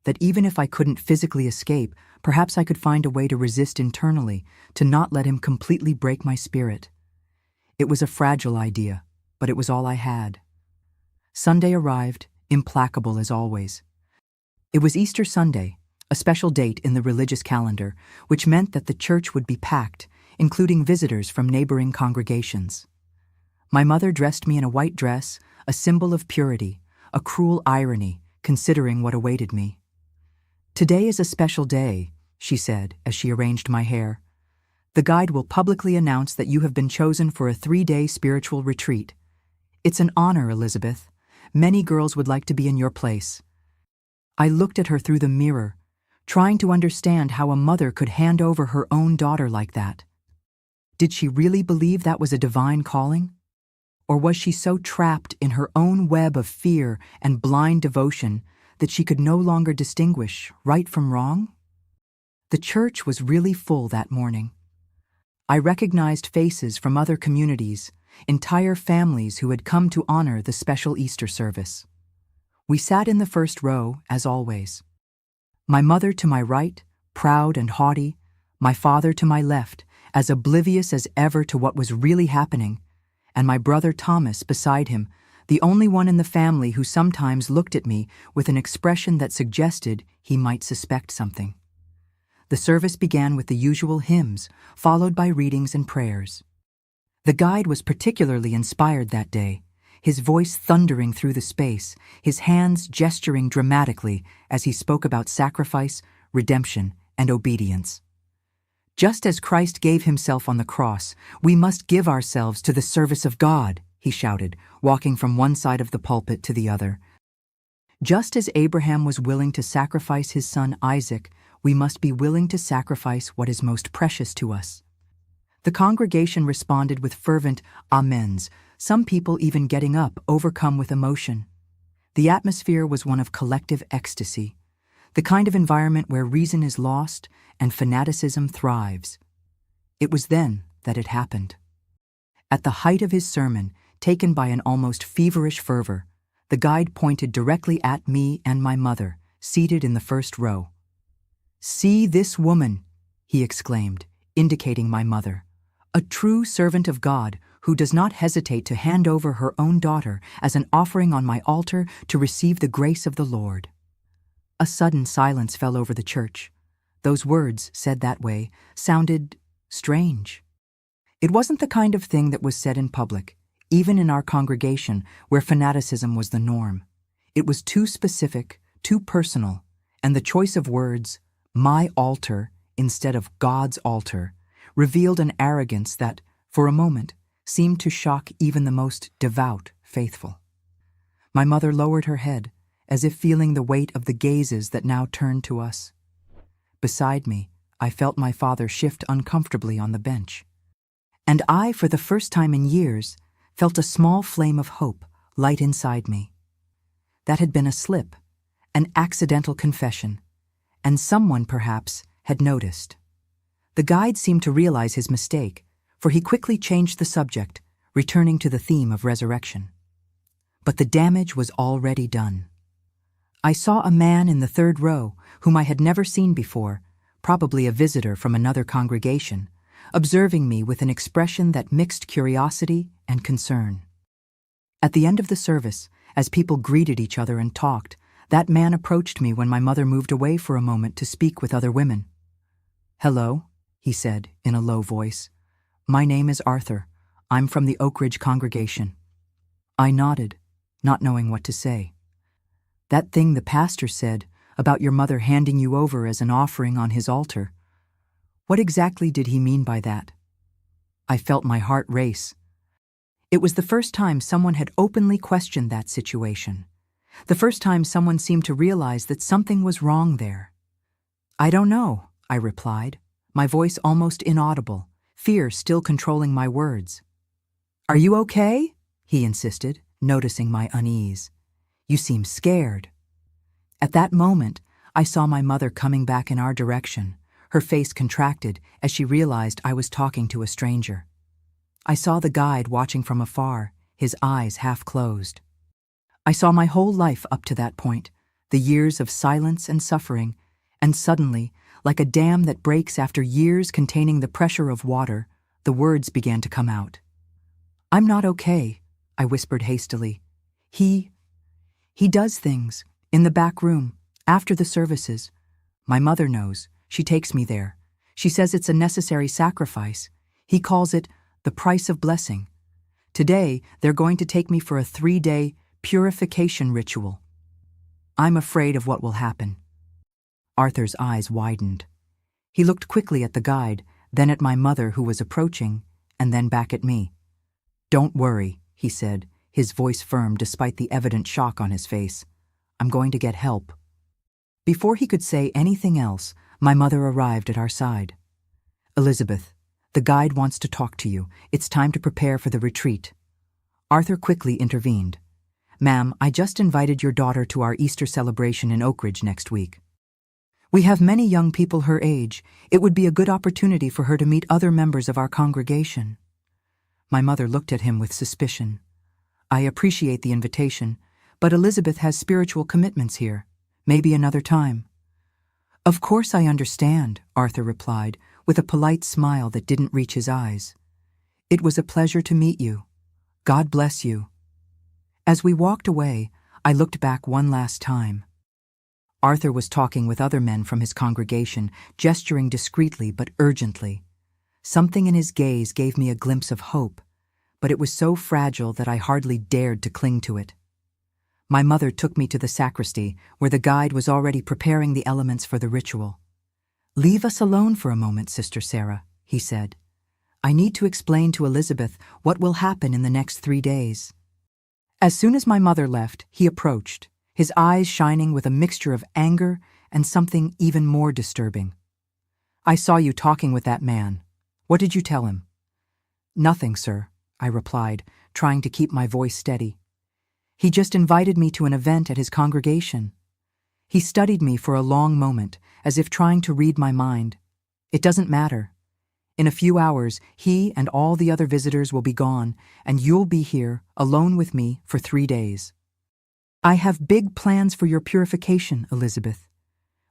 That even if I couldn't physically escape, perhaps I could find a way to resist internally, to not let him completely break my spirit. It was a fragile idea, but it was all I had. Sunday arrived, implacable as always. It was Easter Sunday, a special date in the religious calendar, which meant that the church would be packed, including visitors from neighboring congregations. My mother dressed me in a white dress, a symbol of purity, a cruel irony, considering what awaited me. "Today is a special day," she said as she arranged my hair. "The guide will publicly announce that you have been chosen for a 3-day spiritual retreat. It's an honor, Elizabeth. Many girls would like to be in your place." I looked at her through the mirror, trying to understand how a mother could hand over her own daughter like that. Did she really believe that was a divine calling? Or was she so trapped in her own web of fear and blind devotion that she could no longer distinguish right from wrong? The church was really full that morning. I recognized faces from other communities, entire families who had come to honor the special Easter service. We sat in the first row, as always. My mother to my right, proud and haughty, my father to my left, as oblivious as ever to what was really happening, and my brother Thomas beside him, the only one in the family who sometimes looked at me with an expression that suggested he might suspect something. The service began with the usual hymns, followed by readings and prayers. The guide was particularly inspired that day, his voice thundering through the space, his hands gesturing dramatically as he spoke about sacrifice, redemption, and obedience. Just as Christ gave himself on the cross, we must give ourselves to the service of God, he shouted, walking from one side of the pulpit to the other. Just as Abraham was willing to sacrifice his son Isaac, we must be willing to sacrifice what is most precious to us. The congregation responded with fervent amens, some people even getting up, overcome with emotion. The atmosphere was one of collective ecstasy, the kind of environment where reason is lost and fanaticism thrives. It was then that it happened. At the height of his sermon, taken by an almost feverish fervor, the guide pointed directly at me and my mother, seated in the first row. "See this woman," he exclaimed, indicating my mother, "a true servant of God who does not hesitate to hand over her own daughter as an offering on my altar to receive the grace of the Lord." A sudden silence fell over the church. Those words, said that way, sounded strange. It wasn't the kind of thing that was said in public, even in our congregation where fanaticism was the norm. It was too specific, too personal, and the choice of words, "my altar" instead of "God's altar," revealed an arrogance that, for a moment, seemed to shock even the most devout faithful. My mother lowered her head, as if feeling the weight of the gazes that now turned to us. Beside me, I felt my father shift uncomfortably on the bench. And I, for the first time in years, felt a small flame of hope light inside me. That had been a slip, an accidental confession, and someone, perhaps, had noticed. The guide seemed to realize his mistake, for he quickly changed the subject, returning to the theme of resurrection. But the damage was already done. I saw a man in the third row whom I had never seen before, probably a visitor from another congregation, observing me with an expression that mixed curiosity and concern. At the end of the service, as people greeted each other and talked, that man approached me when my mother moved away for a moment to speak with other women. "Hello," he said in a low voice. "My name is Arthur. I'm from the Oak Ridge congregation." I nodded, not knowing what to say. "That thing the pastor said about your mother handing you over as an offering on his altar. What exactly did he mean by that?" I felt my heart race. It was the first time someone had openly questioned that situation. The first time someone seemed to realize that something was wrong there. "I don't know," I replied, my voice almost inaudible, fear still controlling my words. "Are you okay?" he insisted, noticing my unease. "You seem scared." At that moment, I saw my mother coming back in our direction, her face contracted as she realized I was talking to a stranger. I saw the guide watching from afar, his eyes half closed. I saw my whole life up to that point, the years of silence and suffering, and suddenly, like a dam that breaks after years containing the pressure of water, the words began to come out. "I'm not okay," I whispered hastily. He does things, in the back room, after the services. My mother knows. She takes me there. She says it's a necessary sacrifice. He calls it the price of blessing. Today, they're going to take me for a 3-day purification ritual. I'm afraid of what will happen." Arthur's eyes widened. He looked quickly at the guide, then at my mother who was approaching, and then back at me. "Don't worry," he said, his voice firm despite the evident shock on his face. "I'm going to get help." Before he could say anything else, my mother arrived at our side. "Elizabeth, the guide wants to talk to you. It's time to prepare for the retreat." Arthur quickly intervened. "Ma'am, I just invited your daughter to our Easter celebration in Oak Ridge next week. We have many young people her age. It would be a good opportunity for her to meet other members of our congregation." My mother looked at him with suspicion. "I appreciate the invitation, But Elizabeth has spiritual commitments here. Maybe another time. Of course I understand, Arthur replied, with a polite smile that didn't reach his eyes. It was a pleasure to meet you. God bless you. As we walked away, I looked back one last time. Arthur was talking with other men from his congregation, gesturing discreetly but urgently. Something in his gaze gave me a glimpse of hope, but it was so fragile that I hardly dared to cling to it. My mother took me to the sacristy, where the guide was already preparing the elements for the ritual. "Leave us alone for a moment, Sister Sarah," he said. "I need to explain to Elizabeth what will happen in the next 3 days." As soon as my mother left, he approached, his eyes shining with a mixture of anger and something even more disturbing. "I saw you talking with that man. What did you tell him?" "Nothing, sir," I replied, trying to keep my voice steady. "He just invited me to an event at his congregation." He studied me for a long moment, as if trying to read my mind. "It doesn't matter. In a few hours, he and all the other visitors will be gone, and you'll be here, alone with me, for 3 days. I have big plans for your purification, Elizabeth.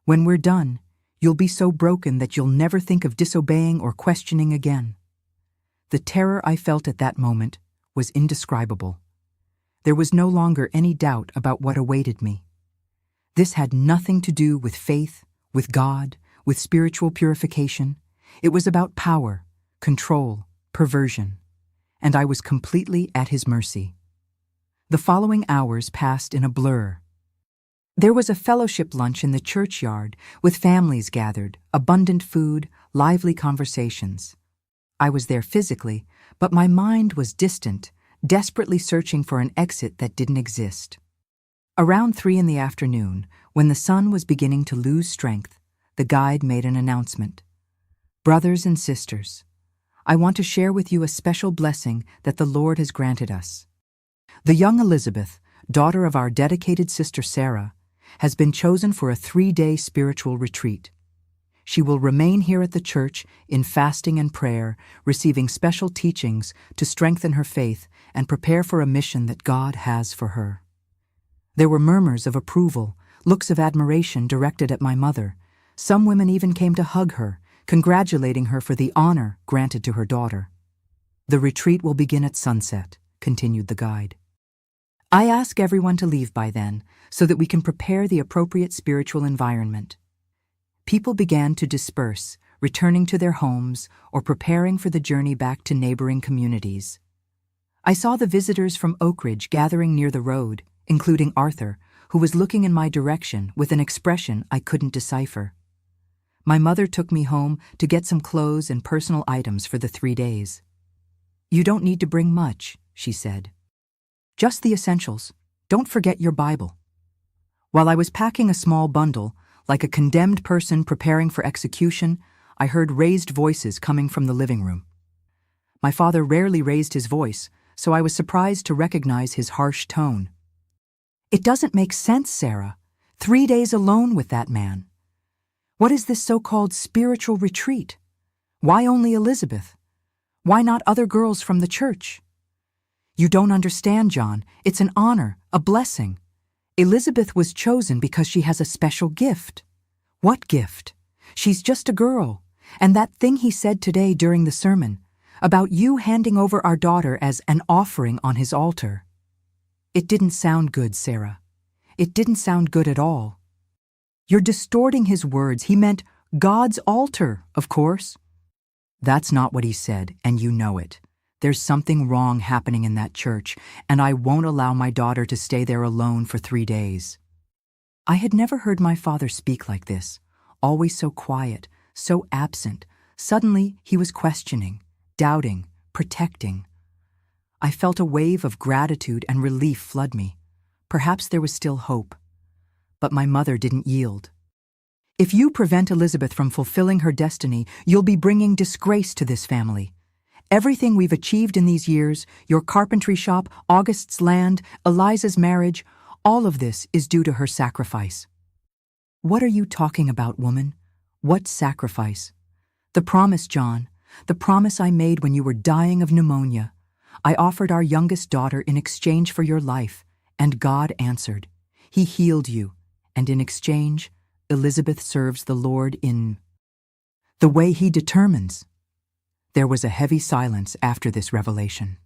When we're done, you'll be so broken that you'll never think of disobeying or questioning again." The terror I felt at that moment was indescribable. There was no longer any doubt about what awaited me. This had nothing to do with faith, with God, with spiritual purification. It was about power, control, perversion, and I was completely at his mercy. The following hours passed in a blur. There was a fellowship lunch in the churchyard, with families gathered, abundant food, lively conversations. I was there physically, but my mind was distant, desperately searching for an exit that didn't exist. Around 3 in the afternoon, when the sun was beginning to lose strength, the guide made an announcement. "Brothers and sisters, I want to share with you a special blessing that the Lord has granted us. The young Elizabeth, daughter of our dedicated Sister Sarah, has been chosen for a 3-day spiritual retreat. She will remain here at the church in fasting and prayer, receiving special teachings to strengthen her faith and prepare for a mission that God has for her." There were murmurs of approval, looks of admiration directed at my mother. Some women even came to hug her, congratulating her for the honor granted to her daughter. "The retreat will begin at sunset," continued the guide. "I ask everyone to leave by then, so that we can prepare the appropriate spiritual environment." People began to disperse, returning to their homes or preparing for the journey back to neighboring communities. I saw the visitors from Oak Ridge gathering near the road, including Arthur, who was looking in my direction with an expression I couldn't decipher. My mother took me home to get some clothes and personal items for the 3 days. "You don't need to bring much," she said. "Just the essentials. Don't forget your Bible." While I was packing a small bundle, like a condemned person preparing for execution, I heard raised voices coming from the living room. My father rarely raised his voice, so I was surprised to recognize his harsh tone. "It doesn't make sense, Sarah. 3 days alone with that man. What is this so-called spiritual retreat? Why only Elizabeth? Why not other girls from the church? You don't understand, John. It's an honor, a blessing. Elizabeth was chosen because she has a special gift." "What gift?" "She's just a girl. And that thing he said today during the sermon, about you handing over our daughter as an offering on his altar. It didn't sound good, Sarah. It didn't sound good at all. You're distorting his words. He meant God's altar, of course." "That's not what he said, and you know it. There's something wrong happening in that church, and I won't allow my daughter to stay there alone for 3 days. I had never heard my father speak like this, always so quiet, so absent. Suddenly, he was questioning, doubting, protecting. I felt a wave of gratitude and relief flood me. Perhaps there was still hope. But my mother didn't yield. "If you prevent Elizabeth from fulfilling her destiny, you'll be bringing disgrace to this family. Everything we've achieved in these years, your carpentry shop, August's land, Eliza's marriage, all of this is due to her sacrifice." "What are you talking about, woman? What sacrifice?" "The promise, John. The promise I made when you were dying of pneumonia. I offered our youngest daughter in exchange for your life, And God answered. He healed you, and in exchange, Elizabeth serves the Lord in the way He determines. There was a heavy silence after this revelation.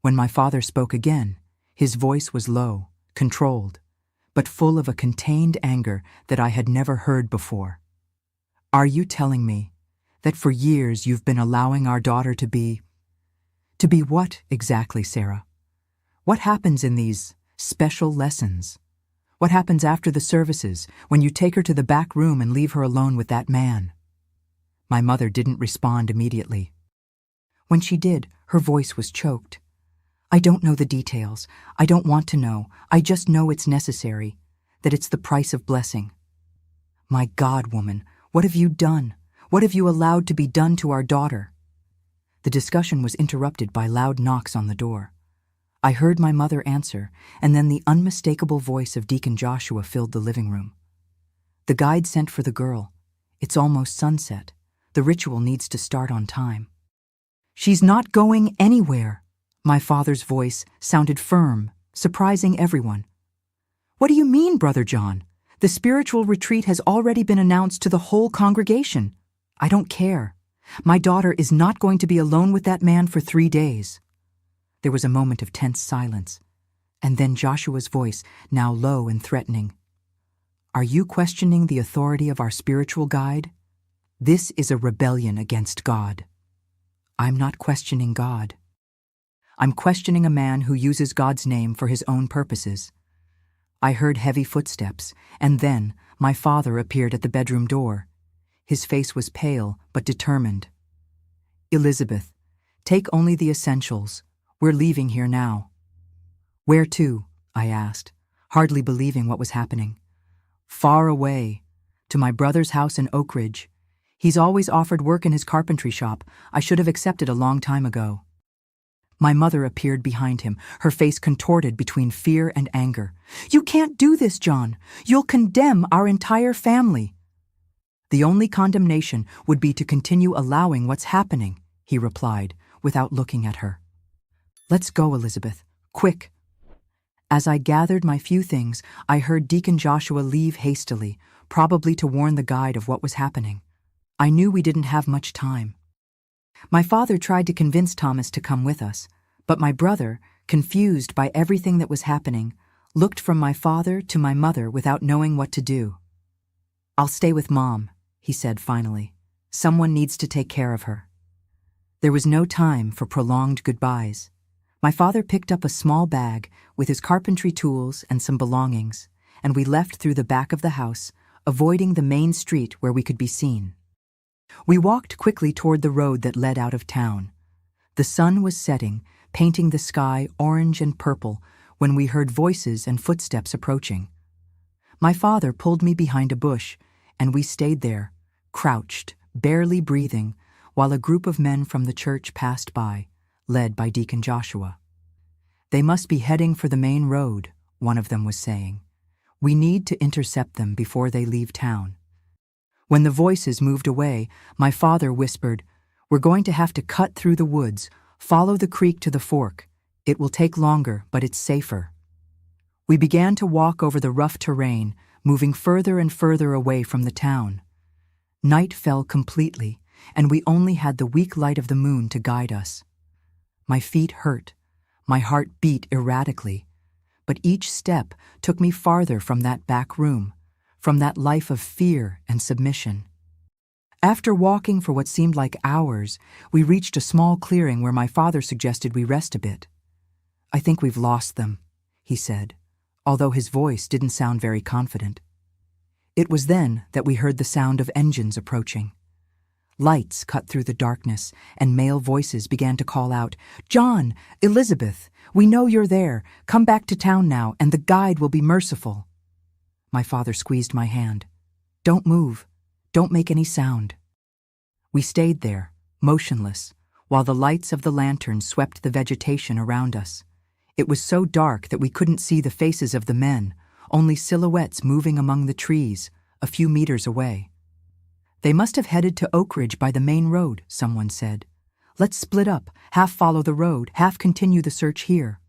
When my father spoke again, his voice was low, controlled, but full of a contained anger that I had never heard before. Are you telling me that for years you've been allowing our daughter to be what exactly, Sarah? What happens in these special lessons? What happens after the services when you take her to the back room and leave her alone with that man? My mother didn't respond immediately. When she did, her voice was choked. I don't know the details. I don't want to know. I just know it's necessary, that it's the price of blessing. My God, woman, what have you done? What have you allowed to be done to our daughter? The discussion was interrupted by loud knocks on the door. I heard my mother answer, and then the unmistakable voice of Deacon Joshua filled the living room. The guide sent for the girl. It's almost sunset. The ritual needs to start on time. She's not going anywhere. My father's voice sounded firm, surprising everyone. What do you mean, Brother John? The spiritual retreat has already been announced to the whole congregation. I don't care. My daughter is not going to be alone with that man for 3 days. There was a moment of tense silence, and then Joshua's voice, now low and threatening. Are you questioning the authority of our spiritual guide? This is a rebellion against God. I'm not questioning God. I'm questioning a man who uses God's name for his own purposes. I heard heavy footsteps, and then my father appeared at the bedroom door. His face was pale but determined. Elizabeth, take only the essentials. We're leaving here now. Where to? I asked, hardly believing what was happening. Far away, to my brother's house in Oak Ridge. He's always offered work in his carpentry shop. I should have accepted a long time ago. My mother appeared behind him, her face contorted between fear and anger. You can't do this, John. You'll condemn our entire family. The only condemnation would be to continue allowing what's happening, he replied, without looking at her. Let's go, Elizabeth. Quick. As I gathered my few things, I heard Deacon Joshua leave hastily, probably to warn the guide of what was happening. I knew we didn't have much time. My father tried to convince Thomas to come with us, but my brother, confused by everything that was happening, looked from my father to my mother without knowing what to do. I'll stay with Mom, he said finally. Someone needs to take care of her. There was no time for prolonged goodbyes. My father picked up a small bag with his carpentry tools and some belongings, and we left through the back of the house, avoiding the main street where we could be seen. We walked quickly toward the road that led out of town. The sun was setting, painting the sky orange and purple, when we heard voices and footsteps approaching. My father pulled me behind a bush, and we stayed there, crouched, barely breathing, while a group of men from the church passed by, led by Deacon Joshua. They must be heading for the main road, one of them was saying. We need to intercept them before they leave town. When the voices moved away, my father whispered, We're going to have to cut through the woods, follow the creek to the fork. It will take longer, but it's safer. We began to walk over the rough terrain, moving further and further away from the town. Night fell completely, and we only had the weak light of the moon to guide us. My feet hurt, my heart beat erratically, but each step took me farther from that back room, from that life of fear and submission. After walking for what seemed like hours, we reached a small clearing where my father suggested we rest a bit. I think we've lost them, he said, although his voice didn't sound very confident. It was then that we heard the sound of engines approaching. Lights cut through the darkness, and male voices began to call out, John, Elizabeth, we know you're there. Come back to town now, and the guide will be merciful. My father squeezed my hand. Don't move. Don't make any sound. We stayed there, motionless, while the lights of the lantern swept the vegetation around us. It was so dark that we couldn't see the faces of the men, only silhouettes moving among the trees, a few meters away. They must have headed to Oak Ridge by the main road, someone said. Let's split up, half follow the road, half continue the search here.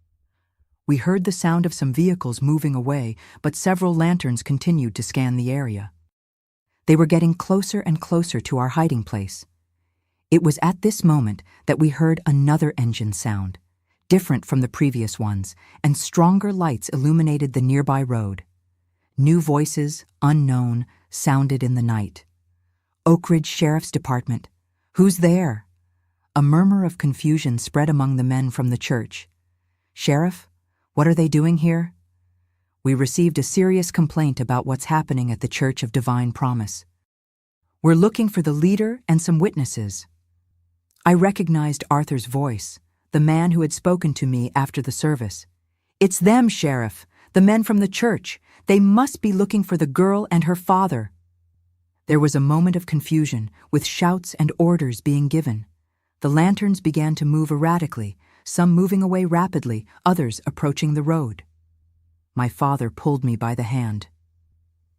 We heard the sound of some vehicles moving away, but several lanterns continued to scan the area. They were getting closer and closer to our hiding place. It was at this moment that we heard another engine sound, different from the previous ones, and stronger lights illuminated the nearby road. New voices, unknown, sounded in the night. "Oak Ridge Sheriff's Department. Who's there?" A murmur of confusion spread among the men from the church. "Sheriff, what are they doing here?" We received a serious complaint about what's happening at the Church of Divine Promise. "We're looking for the leader and some witnesses." I recognized Arthur's voice, the man who had spoken to me after the service. "It's them, Sheriff, the men from the church. They must be looking for the girl and her father." There was a moment of confusion, with shouts and orders being given. The lanterns began to move erratically, some moving away rapidly, others approaching the road. My father pulled me by the hand.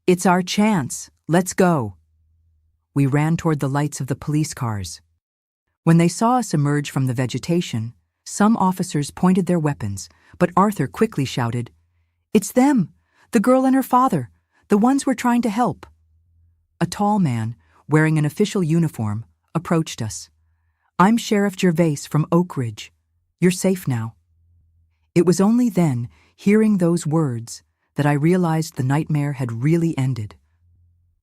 "It's our chance. Let's go." We ran toward the lights of the police cars. When they saw us emerge from the vegetation, some officers pointed their weapons, but Arthur quickly shouted, "It's them! The girl and her father! The ones we're trying to help!" A tall man, wearing an official uniform, approached us. "I'm Sheriff Gervais from Oak Ridge. You're safe now." It was only then, hearing those words, that I realized the nightmare had really ended.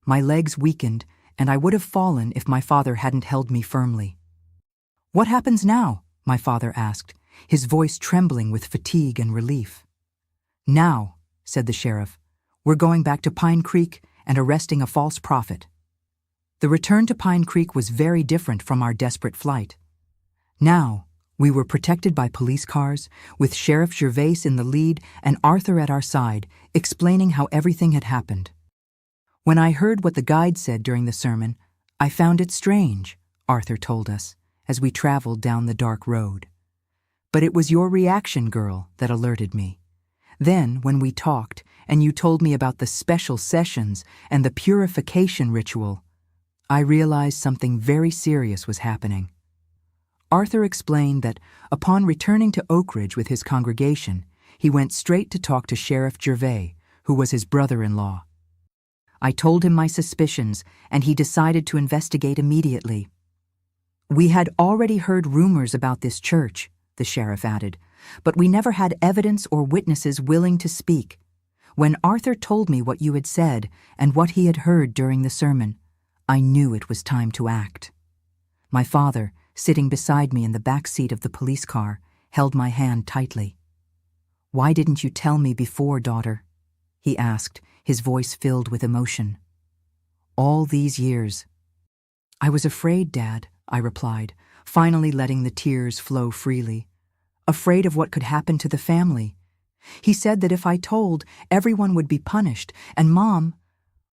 My legs weakened, and I would have fallen if my father hadn't held me firmly. "What happens now?" my father asked, his voice trembling with fatigue and relief. "Now," said the sheriff, "we're going back to Pine Creek and arresting a false prophet." The return to Pine Creek was very different from our desperate flight. Now, we were protected by police cars, with Sheriff Gervais in the lead and Arthur at our side, explaining how everything had happened. "When I heard what the guide said during the sermon, I found it strange," Arthur told us, as we traveled down the dark road. "But it was your reaction, girl, that alerted me. Then, when we talked, and you told me about the special sessions and the purification ritual, I realized something very serious was happening." Arthur explained that, upon returning to Oak Ridge with his congregation, he went straight to talk to Sheriff Gervais, who was his brother-in-law. "I told him my suspicions, and he decided to investigate immediately." "We had already heard rumors about this church," the sheriff added, "but we never had evidence or witnesses willing to speak. When Arthur told me what you had said and what he had heard during the sermon, I knew it was time to act." My father, sitting beside me in the back seat of the police car, held my hand tightly. "Why didn't you tell me before, daughter?" he asked, his voice filled with emotion. "All these years." "I was afraid, Dad," I replied, finally letting the tears flow freely. "Afraid of what could happen to the family. He said that if I told, everyone would be punished, and Mom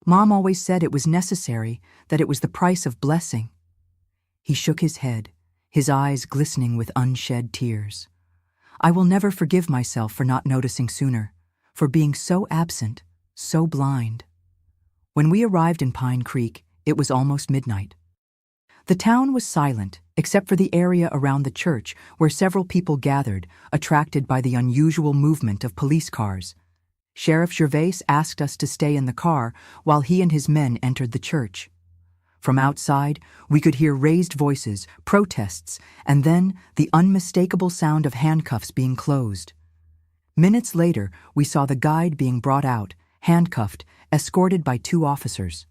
always said it was necessary, that it was the price of blessing." He shook his head, his eyes glistening with unshed tears. "I will never forgive myself for not noticing sooner, for being so absent, so blind." When we arrived in Pine Creek, it was almost midnight. The town was silent, except for the area around the church, where several people gathered, attracted by the unusual movement of police cars. Sheriff Gervais asked us to stay in the car while he and his men entered the church. From outside, we could hear raised voices, protests, and then the unmistakable sound of handcuffs being closed. Minutes later, we saw the guide being brought out, handcuffed, escorted by 2 officers.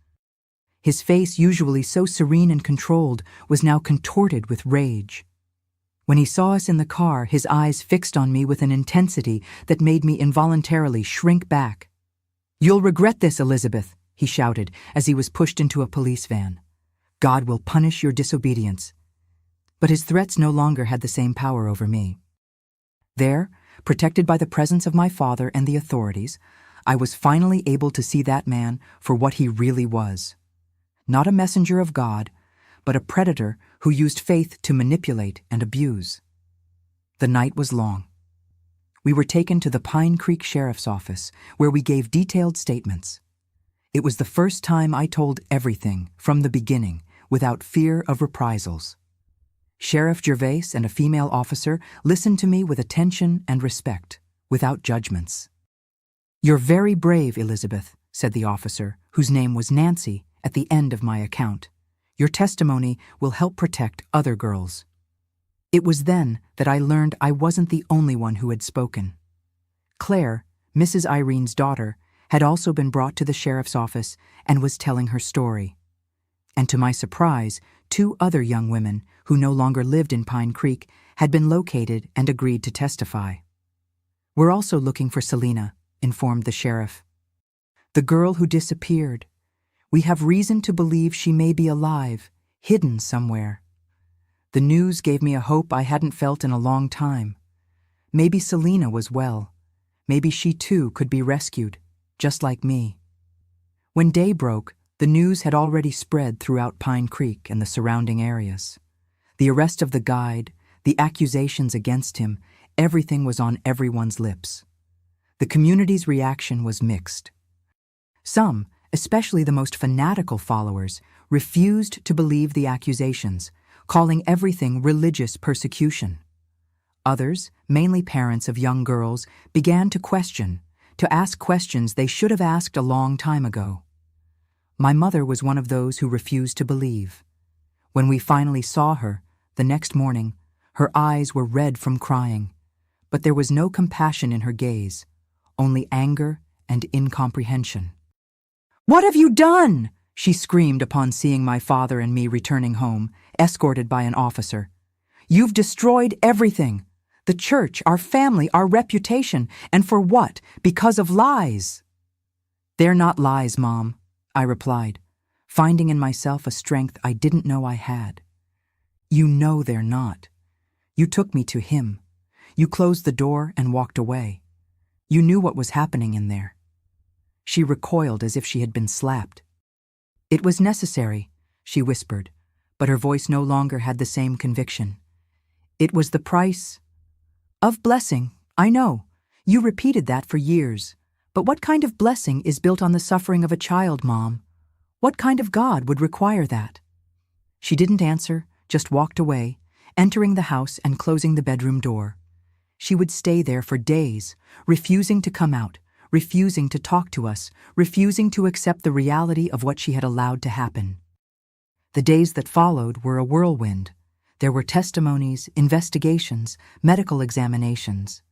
His face, usually so serene and controlled, was now contorted with rage. When he saw us in the car, his eyes fixed on me with an intensity that made me involuntarily shrink back. "You'll regret this, Elizabeth," he shouted as he was pushed into a police van. "God will punish your disobedience." But his threats no longer had the same power over me. There, protected by the presence of my father and the authorities, I was finally able to see that man for what he really was. Not a messenger of God, but a predator who used faith to manipulate and abuse. The night was long. We were taken to the Pine Creek Sheriff's Office, where we gave detailed statements. It was the first time I told everything, from the beginning, without fear of reprisals. Sheriff Gervais and a female officer listened to me with attention and respect, without judgments. "You're very brave, Elizabeth," said the officer, whose name was Nancy, at the end of my account. "Your testimony will help protect other girls." It was then that I learned I wasn't the only one who had spoken. Claire, Mrs. Irene's daughter, had also been brought to the sheriff's office and was telling her story. And to my surprise, 2 other young women, who no longer lived in Pine Creek, had been located and agreed to testify. "We're also looking for Selena," informed the sheriff. "The girl who disappeared. We have reason to believe she may be alive, hidden somewhere." The news gave me a hope I hadn't felt in a long time. Maybe Selena was well. Maybe she too could be rescued, just like me. When day broke, the news had already spread throughout Pine Creek and the surrounding areas. The arrest of the guide, the accusations against him, everything was on everyone's lips. The community's reaction was mixed. Some, especially the most fanatical followers, refused to believe the accusations, calling everything religious persecution. Others, mainly parents of young girls, began to ask questions they should have asked a long time ago. My mother was one of those who refused to believe. When we finally saw her, the next morning, her eyes were red from crying, but there was no compassion in her gaze, only anger and incomprehension. "What have you done?" she screamed upon seeing my father and me returning home, escorted by an officer. "You've destroyed everything. The church, our family, our reputation, and for what? Because of lies." "They're not lies, Mom," I replied, finding in myself a strength I didn't know I had. "You know they're not. You took me to him. You closed the door and walked away. You knew what was happening in there." She recoiled as if she had been slapped. "It was necessary," she whispered, but her voice no longer had the same conviction. "It was the price of blessing, I know. You repeated that for years. But what kind of blessing is built on the suffering of a child, Mom? What kind of God would require that?" She didn't answer, just walked away, entering the house and closing the bedroom door. She would stay there for days, refusing to come out, refusing to talk to us, refusing to accept the reality of what she had allowed to happen. The days that followed were a whirlwind. There were testimonies, investigations, medical examinations.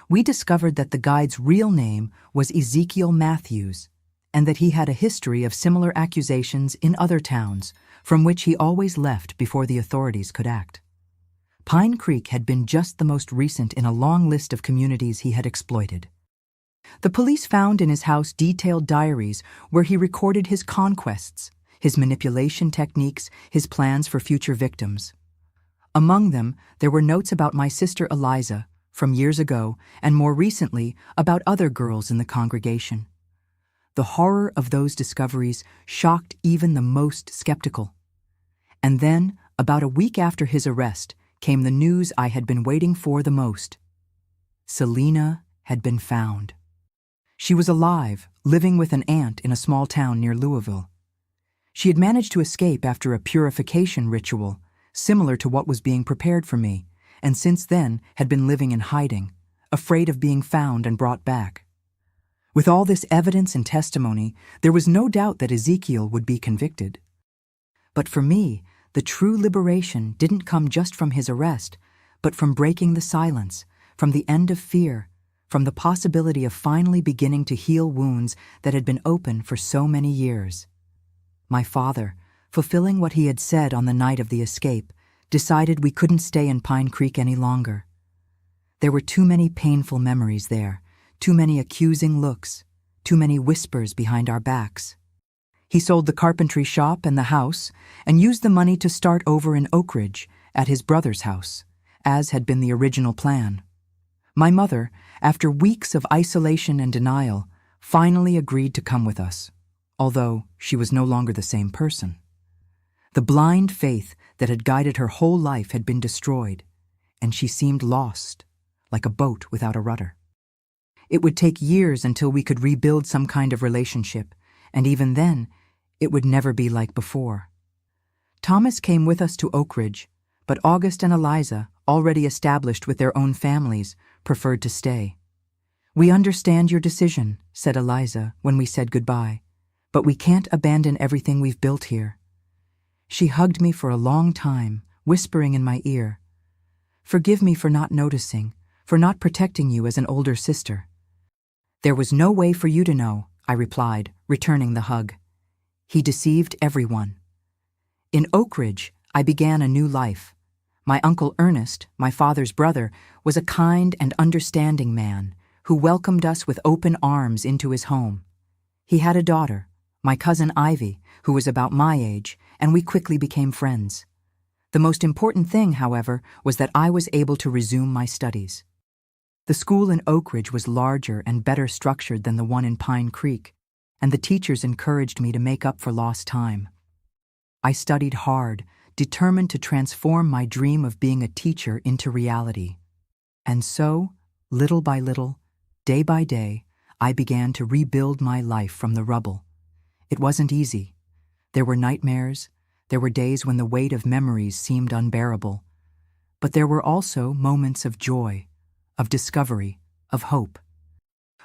We discovered that the guide's real name was Ezekiel Matthews, and that he had a history of similar accusations in other towns, from which he always left before the authorities could act. Pine Creek had been just the most recent in a long list of communities he had exploited. The police found in his house detailed diaries where he recorded his conquests, his manipulation techniques, his plans for future victims. Among them, there were notes about my sister Eliza, from years ago, and more recently, about other girls in the congregation. The horror of those discoveries shocked even the most skeptical. And then, about a week after his arrest, came the news I had been waiting for the most. Selena had been found. She was alive, living with an aunt in a small town near Louisville. She had managed to escape after a purification ritual, similar to what was being prepared for me, and since then had been living in hiding, afraid of being found and brought back. With all this evidence and testimony, there was no doubt that Ezekiel would be convicted. But for me, the true liberation didn't come just from his arrest, but from breaking the silence, from the end of fear, from the possibility of finally beginning to heal wounds that had been open for so many years. My father, fulfilling what he had said on the night of the escape, decided we couldn't stay in Pine Creek any longer. There were too many painful memories there, too many accusing looks, too many whispers behind our backs. He sold the carpentry shop and the house and used the money to start over in Oak Ridge at his brother's house, as had been the original plan. My mother, after weeks of isolation and denial, finally agreed to come with us, although she was no longer the same person. The blind faith that had guided her whole life had been destroyed, and she seemed lost, like a boat without a rudder. It would take years until we could rebuild some kind of relationship, and even then, it would never be like before. Thomas came with us to Oak Ridge, but August and Eliza, already established with their own families, preferred to stay. "We understand your decision," said Eliza when we said goodbye, "but we can't abandon everything we've built here." She hugged me for a long time, whispering in my ear, "Forgive me for not noticing, for not protecting you as an older sister." "There was no way for you to know," I replied, returning the hug. He deceived everyone. In Oak Ridge, I began a new life. My Uncle Ernest, my father's brother, was a kind and understanding man who welcomed us with open arms into his home. He had a daughter, my cousin Ivy, who was about my age, and we quickly became friends. The most important thing, however, was that I was able to resume my studies. The school in Oak Ridge was larger and better structured than the one in Pine Creek, and the teachers encouraged me to make up for lost time. I studied hard, determined to transform my dream of being a teacher into reality. And so, little by little, day by day, I began to rebuild my life from the rubble. It wasn't easy. There were nightmares, there were days when the weight of memories seemed unbearable. But there were also moments of joy, of discovery, of hope.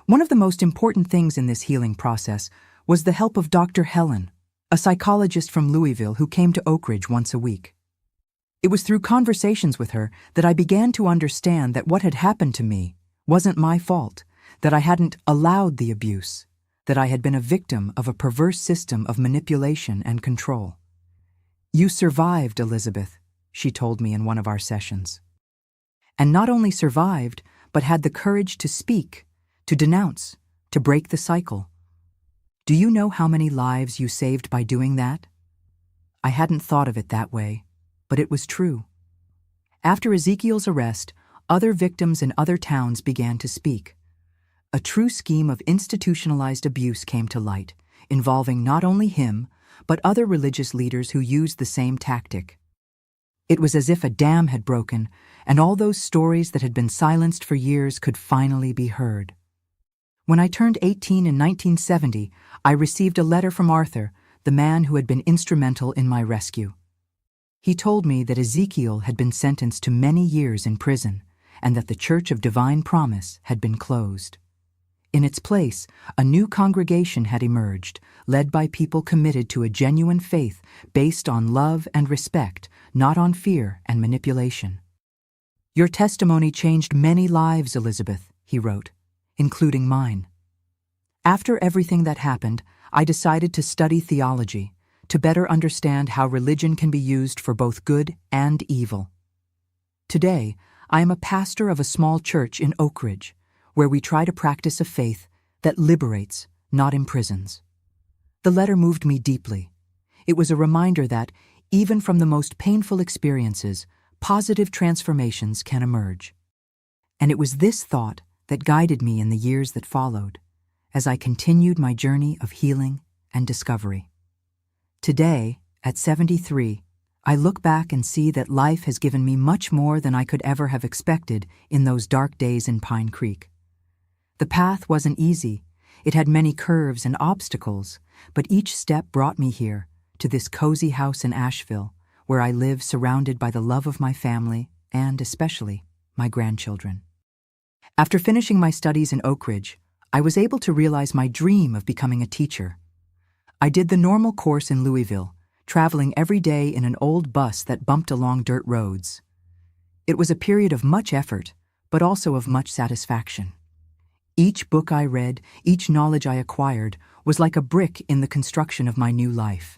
One of the most important things in this healing process was the help of Dr. Helen, a psychologist from Louisville who came to Oak Ridge once a week. It was through conversations with her that I began to understand that what had happened to me wasn't my fault, that I hadn't allowed the abuse, that I had been a victim of a perverse system of manipulation and control. "You survived, Elizabeth," she told me in one of our sessions. And not only survived, but had the courage to speak, to denounce, to break the cycle. "Do you know how many lives you saved by doing that?" I hadn't thought of it that way, but it was true. After Ezekiel's arrest, other victims in other towns began to speak. A true scheme of institutionalized abuse came to light, involving not only him, but other religious leaders who used the same tactic. It was as if a dam had broken, and all those stories that had been silenced for years could finally be heard. When I turned 18 in 1970, I received a letter from Arthur, the man who had been instrumental in my rescue. He told me that Ezekiel had been sentenced to many years in prison, and that the Church of Divine Promise had been closed. In its place, a new congregation had emerged, led by people committed to a genuine faith based on love and respect, not on fear and manipulation. "Your testimony changed many lives, Elizabeth," he wrote, including mine. After everything that happened, I decided to study theology, to better understand how religion can be used for both good and evil. Today, I am a pastor of a small church in Oak Ridge, where we try to practice a faith that liberates, not imprisons. The letter moved me deeply. It was a reminder that, even from the most painful experiences, positive transformations can emerge. And it was this thought that guided me in the years that followed, as I continued my journey of healing and discovery. Today, at 73, I look back and see that life has given me much more than I could ever have expected in those dark days in Pine Creek. The path wasn't easy. It had many curves and obstacles, but each step brought me here, to this cozy house in Asheville, where I live surrounded by the love of my family and, especially, my grandchildren. After finishing my studies in Oak Ridge, I was able to realize my dream of becoming a teacher. I did the normal course in Louisville, traveling every day in an old bus that bumped along dirt roads. It was a period of much effort, but also of much satisfaction. Each book I read, each knowledge I acquired, was like a brick in the construction of my new life.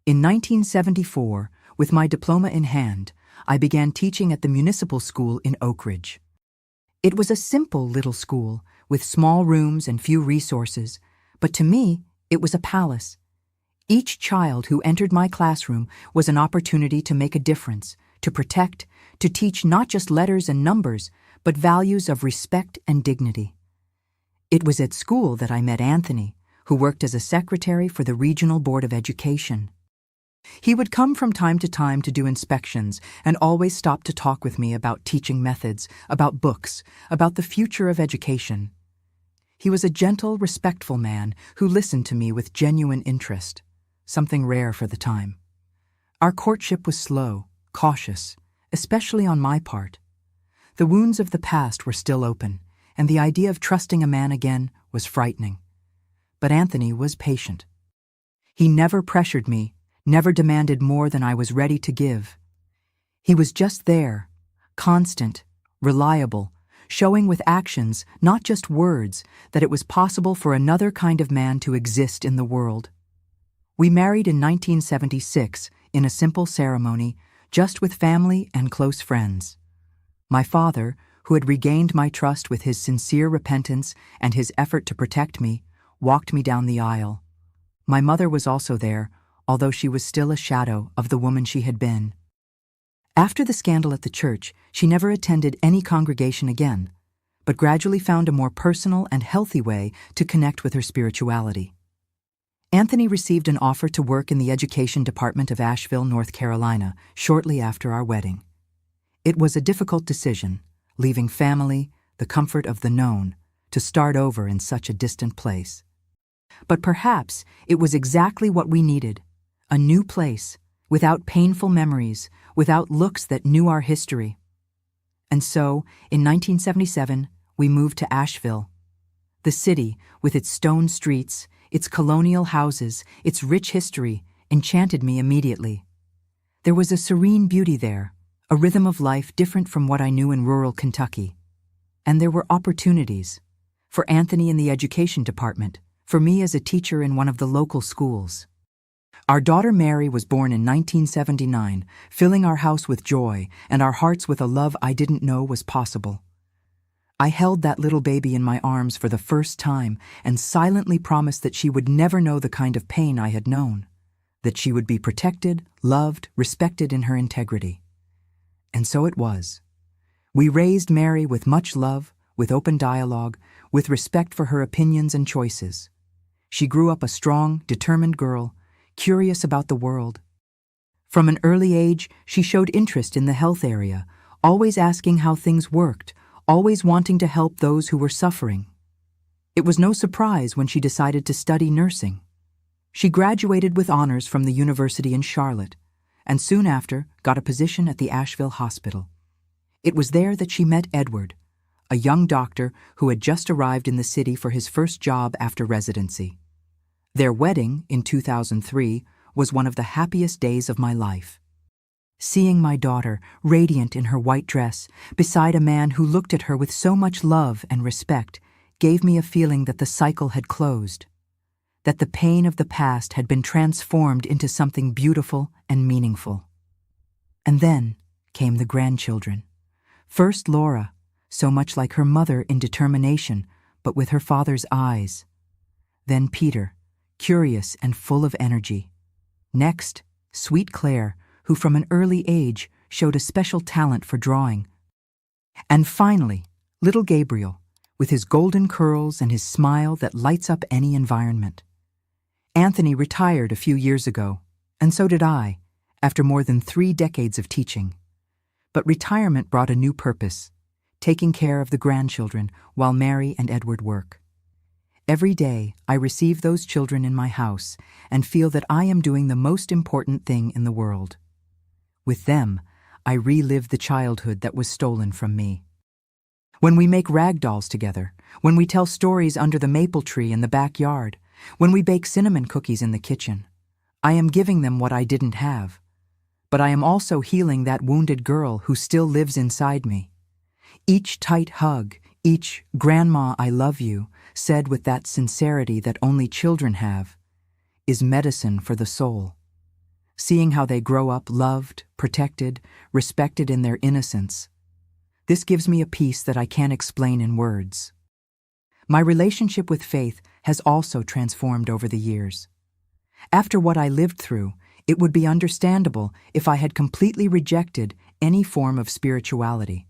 In 1974, with my diploma in hand, I began teaching at the municipal school in Oak Ridge. It was a simple little school, with small rooms and few resources, but to me, it was a palace. Each child who entered my classroom was an opportunity to make a difference, to protect, to teach not just letters and numbers, but values of respect and dignity. It was at school that I met Anthony, who worked as a secretary for the Regional Board of Education. He would come from time to time to do inspections and always stop to talk with me about teaching methods, about books, about the future of education. He was a gentle, respectful man who listened to me with genuine interest, something rare for the time. Our courtship was slow, cautious, especially on my part. The wounds of the past were still open, and the idea of trusting a man again was frightening. But Anthony was patient. He never pressured me, never demanded more than I was ready to give. He was just there, constant, reliable, showing with actions, not just words, that it was possible for another kind of man to exist in the world. We married in 1976 in a simple ceremony, just with family and close friends. My father, who had regained my trust with his sincere repentance and his effort to protect me, walked me down the aisle. My mother was also there, although she was still a shadow of the woman she had been. After the scandal at the church, she never attended any congregation again, but gradually found a more personal and healthy way to connect with her spirituality. Anthony received an offer to work in the education department of Asheville, North Carolina, shortly after our wedding. It was a difficult decision, leaving family, the comfort of the known, to start over in such a distant place. But perhaps it was exactly what we needed, a new place, without painful memories, without looks that knew our history. And so, in 1977, we moved to Asheville. The city, with its stone streets, its colonial houses, its rich history, enchanted me immediately. There was a serene beauty there, a rhythm of life different from what I knew in rural Kentucky. And there were opportunities, for Anthony in the education department, for me as a teacher in one of the local schools. Our daughter Mary was born in 1979, filling our house with joy and our hearts with a love I didn't know was possible. I held that little baby in my arms for the first time and silently promised that she would never know the kind of pain I had known, that she would be protected, loved, respected in her integrity. And so it was. We raised Mary with much love, with open dialogue, with respect for her opinions and choices. She grew up a strong, determined girl, curious about the world. From an early age, she showed interest in the health area, always asking how things worked, always wanting to help those who were suffering. It was no surprise when she decided to study nursing. She graduated with honors from the university in Charlotte, and soon after got a position at the Asheville Hospital. It was there that she met Edward, a young doctor who had just arrived in the city for his first job after residency. Their wedding, in 2003, was one of the happiest days of my life. Seeing my daughter, radiant in her white dress, beside a man who looked at her with so much love and respect, gave me a feeling that the cycle had closed, that the pain of the past had been transformed into something beautiful and meaningful. And then came the grandchildren. First Laura, so much like her mother in determination, but with her father's eyes. Then Peter, curious and full of energy. Next, sweet Claire, who from an early age showed a special talent for drawing. And finally, little Gabriel, with his golden curls and his smile that lights up any environment. Anthony retired a few years ago, and so did I, after more than 3 decades of teaching. But retirement brought a new purpose, taking care of the grandchildren while Mary and Edward work. Every day, I receive those children in my house and feel that I am doing the most important thing in the world. With them, I relive the childhood that was stolen from me. When we make rag dolls together, when we tell stories under the maple tree in the backyard, when we bake cinnamon cookies in the kitchen, I am giving them what I didn't have. But I am also healing that wounded girl who still lives inside me. Each tight hug, each "Grandma, I love you," said with that sincerity that only children have, is medicine for the soul. Seeing how they grow up loved, protected, respected in their innocence, this gives me a peace that I can't explain in words. My relationship with faith has also transformed over the years. After what I lived through, it would be understandable if I had completely rejected any form of spirituality.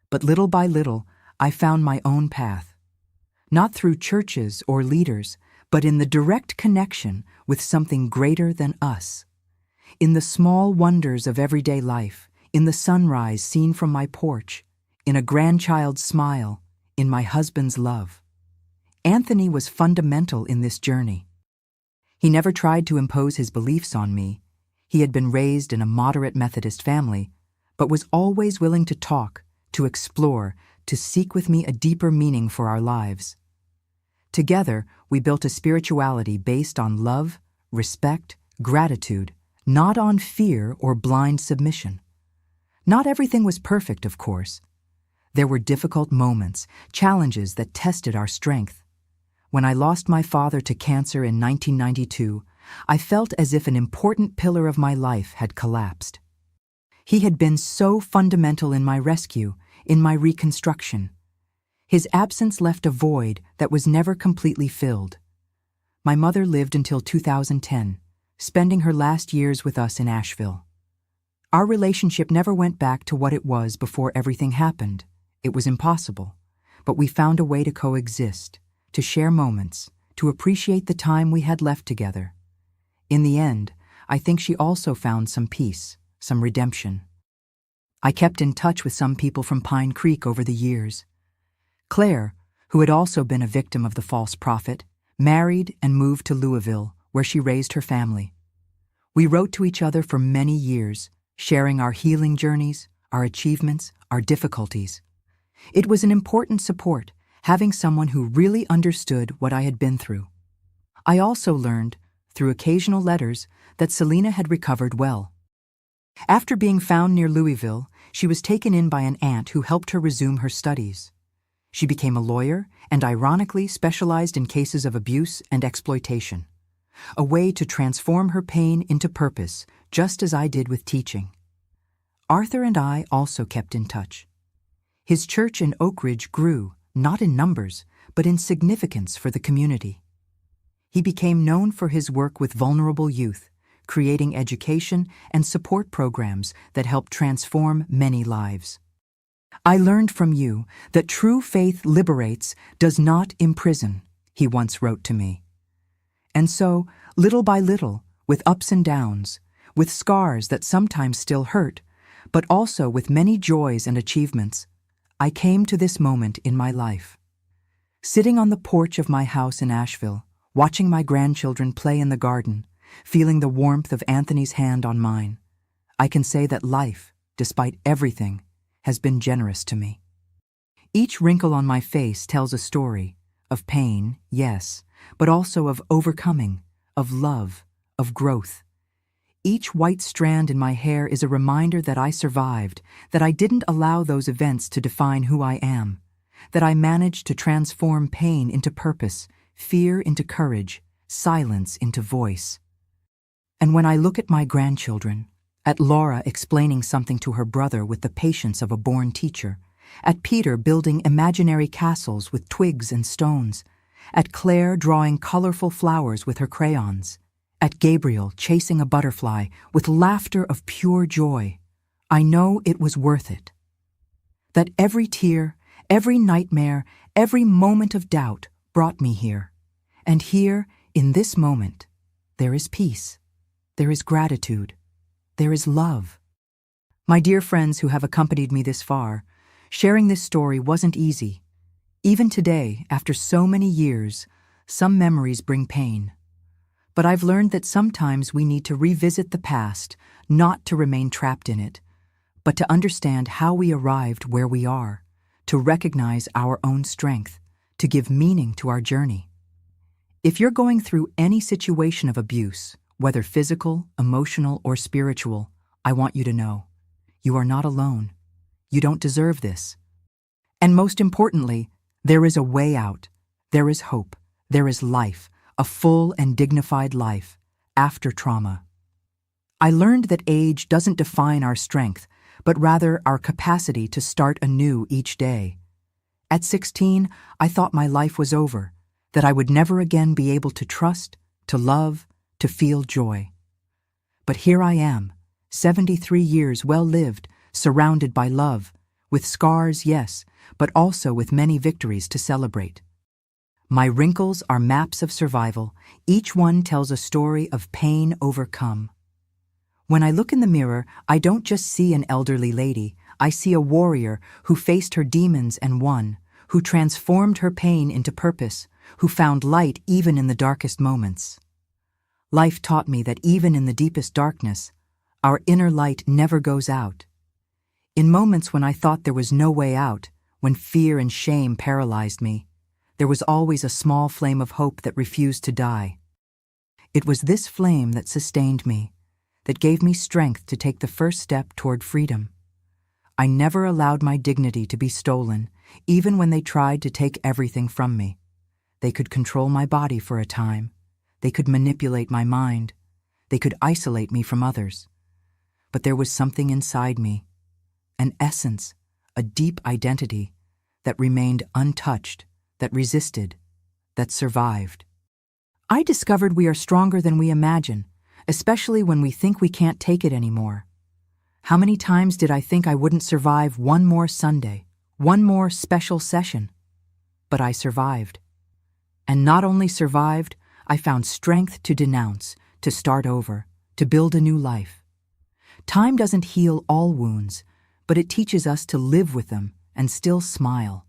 But little by little, I found my own path. Not through churches or leaders, but in the direct connection with something greater than us. In the small wonders of everyday life, in the sunrise seen from my porch, in a grandchild's smile, in my husband's love. Anthony was fundamental in this journey. He never tried to impose his beliefs on me. He had been raised in a moderate Methodist family, but was always willing to talk, to explore, to seek with me a deeper meaning for our lives. Together, we built a spirituality based on love, respect, gratitude, not on fear or blind submission. Not everything was perfect, of course. There were difficult moments, challenges that tested our strength. When I lost my father to cancer in 1992, I felt as if an important pillar of my life had collapsed. He had been so fundamental in my rescue, in my reconstruction. His absence left a void that was never completely filled. My mother lived until 2010, spending her last years with us in Asheville. Our relationship never went back to what it was before everything happened. It was impossible, but we found a way to coexist, to share moments, to appreciate the time we had left together. In the end, I think she also found some peace, some redemption. I kept in touch with some people from Pine Creek over the years. Claire, who had also been a victim of the false prophet, married and moved to Louisville, where she raised her family. We wrote to each other for many years, sharing our healing journeys, our achievements, our difficulties. It was an important support, having someone who really understood what I had been through. I also learned, through occasional letters, that Selena had recovered well. After being found near Louisville, she was taken in by an aunt who helped her resume her studies. She became a lawyer and ironically specialized in cases of abuse and exploitation, a way to transform her pain into purpose, just as I did with teaching. Arthur and I also kept in touch. His church in Oak Ridge grew, not in numbers, but in significance for the community. He became known for his work with vulnerable youth, creating education and support programs that helped transform many lives. I learned from you that true faith liberates, does not imprison, he once wrote to me. And so, little by little, with ups and downs, with scars that sometimes still hurt, but also with many joys and achievements, I came to this moment in my life. Sitting on the porch of my house in Asheville, watching my grandchildren play in the garden, feeling the warmth of Anthony's hand on mine, I can say that life, despite everything, has been generous to me. Each wrinkle on my face tells a story of pain, yes, but also of overcoming, of love, of growth. Each white strand in my hair is a reminder that I survived, that I didn't allow those events to define who I am, that I managed to transform pain into purpose, fear into courage, silence into voice. And when I look at my grandchildren, at Laura explaining something to her brother with the patience of a born teacher, at Peter building imaginary castles with twigs and stones, at Claire drawing colorful flowers with her crayons, at Gabriel chasing a butterfly with laughter of pure joy, I know it was worth it. That every tear, every nightmare, every moment of doubt brought me here. And here, in this moment, there is peace, there is gratitude, there is love. My dear friends who have accompanied me this far, sharing this story wasn't easy. Even today, after so many years, some memories bring pain. But I've learned that sometimes we need to revisit the past, not to remain trapped in it, but to understand how we arrived where we are, to recognize our own strength, to give meaning to our journey. If you're going through any situation of abuse, whether physical, emotional, or spiritual, I want you to know, you are not alone. You don't deserve this. And most importantly, there is a way out. There is hope. There is life, a full and dignified life, after trauma. I learned that age doesn't define our strength, but rather our capacity to start anew each day. At 16, I thought my life was over, that I would never again be able to trust, to love, to feel joy. But here I am, 73 years well lived, surrounded by love, with scars, yes, but also with many victories to celebrate. My wrinkles are maps of survival. Each one tells a story of pain overcome. When I look in the mirror, I don't just see an elderly lady. I see a warrior who faced her demons and won, who transformed her pain into purpose, who found light even in the darkest moments. Life taught me that even in the deepest darkness, our inner light never goes out. In moments when I thought there was no way out, when fear and shame paralyzed me, there was always a small flame of hope that refused to die. It was this flame that sustained me, that gave me strength to take the first step toward freedom. I never allowed my dignity to be stolen, even when they tried to take everything from me. They could control my body for a time. They could manipulate my mind. They could isolate me from others. But there was something inside me, an essence, a deep identity, that remained untouched, that resisted, that survived. I discovered we are stronger than we imagine, especially when we think we can't take it anymore. How many times did I think I wouldn't survive one more Sunday, one more special session? But I survived. And not only survived, I found strength to denounce, to start over, to build a new life. Time doesn't heal all wounds, but it teaches us to live with them and still smile.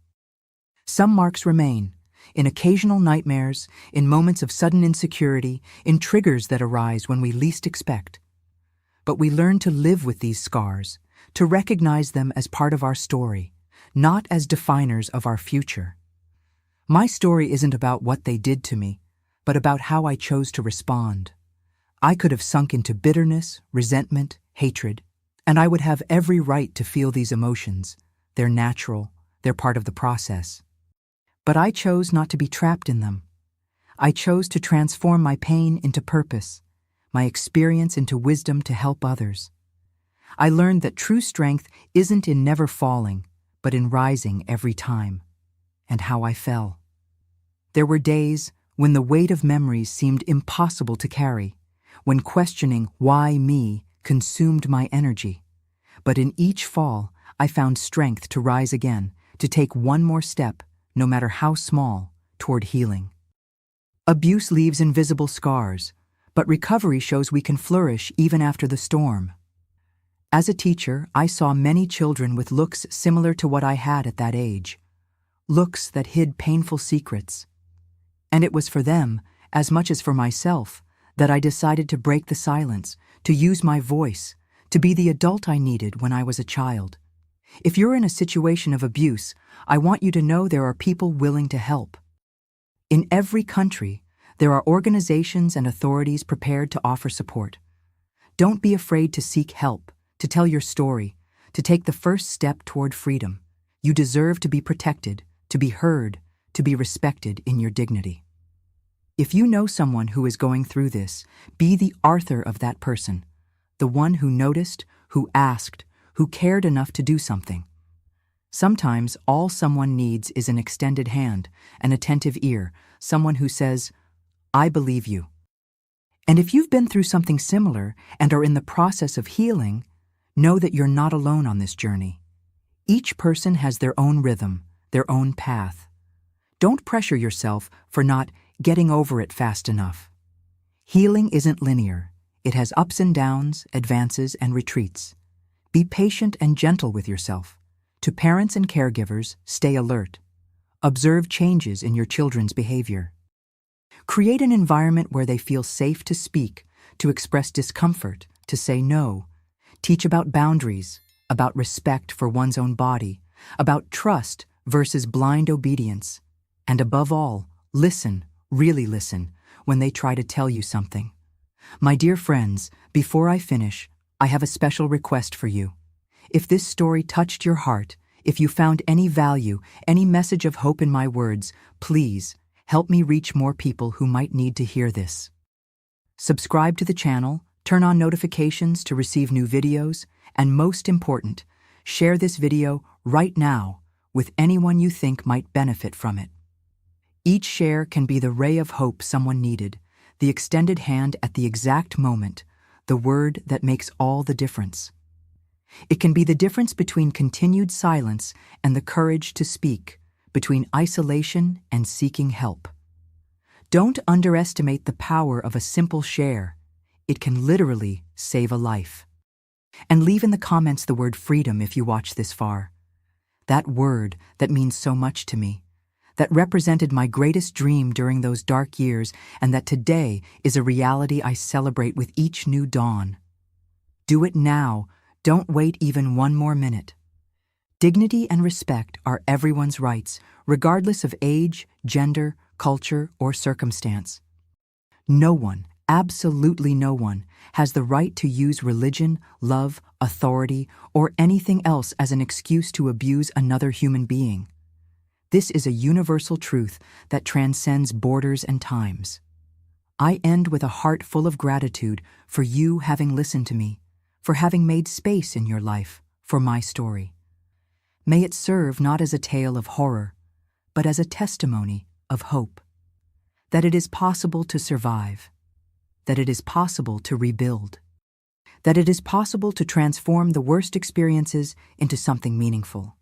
Some marks remain, in occasional nightmares, in moments of sudden insecurity, in triggers that arise when we least expect. But we learn to live with these scars, to recognize them as part of our story, not as definers of our future. My story isn't about what they did to me, but about how I chose to respond. I could have sunk into bitterness, resentment, hatred, and I would have every right to feel these emotions. They're natural, they're part of the process. But I chose not to be trapped in them. I chose to transform my pain into purpose, my experience into wisdom to help others. I learned that true strength isn't in never falling, but in rising every time. And how I fell. There were days when the weight of memories seemed impossible to carry, when questioning why me consumed my energy. But in each fall, I found strength to rise again, to take one more step, no matter how small, toward healing. Abuse leaves invisible scars, but recovery shows we can flourish even after the storm. As a teacher, I saw many children with looks similar to what I had at that age. Looks that hid painful secrets. And it was for them, as much as for myself, that I decided to break the silence, to use my voice, to be the adult I needed when I was a child. If you're in a situation of abuse, I want you to know there are people willing to help. In every country, there are organizations and authorities prepared to offer support. Don't be afraid to seek help, to tell your story, to take the first step toward freedom. You deserve to be protected, to be heard, to be respected in your dignity. If you know someone who is going through this, be the Arthur of that person, the one who noticed, who asked, who cared enough to do something. Sometimes all someone needs is an extended hand, an attentive ear, someone who says, "I believe you." And if you've been through something similar and are in the process of healing, know that you're not alone on this journey. Each person has their own rhythm, their own path. Don't pressure yourself for not getting over it fast enough. Healing isn't linear. It has ups and downs, advances and retreats. Be patient and gentle with yourself. To parents and caregivers, stay alert. Observe changes in your children's behavior. Create an environment where they feel safe to speak, to express discomfort, to say no. Teach about boundaries, about respect for one's own body, about trust versus blind obedience. And above all, listen, really listen, when they try to tell you something. My dear friends, before I finish, I have a special request for you. If this story touched your heart, if you found any value, any message of hope in my words, please help me reach more people who might need to hear this. Subscribe to the channel, turn on notifications to receive new videos, and most important, share this video right now with anyone you think might benefit from it. Each share can be the ray of hope someone needed, the extended hand at the exact moment, the word that makes all the difference. It can be the difference between continued silence and the courage to speak, between isolation and seeking help. Don't underestimate the power of a simple share. It can literally save a life. And leave in the comments the word freedom if you watch this far. That word that means so much to me, that represented my greatest dream during those dark years, and that today is a reality I celebrate with each new dawn. Do it now. Don't wait even one more minute. Dignity and respect are everyone's rights, regardless of age, gender, culture, or circumstance. No one, absolutely no one, has the right to use religion, love, authority, or anything else as an excuse to abuse another human being. This is a universal truth that transcends borders and times. I end with a heart full of gratitude for you having listened to me, for having made space in your life for my story. May it serve not as a tale of horror, but as a testimony of hope. That it is possible to survive, that it is possible to rebuild, that it is possible to transform the worst experiences into something meaningful.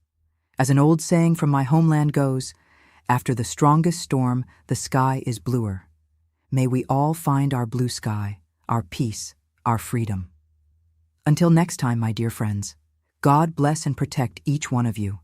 As an old saying from my homeland goes, after the strongest storm, the sky is bluer. May we all find our blue sky, our peace, our freedom. Until next time, my dear friends, God bless and protect each one of you.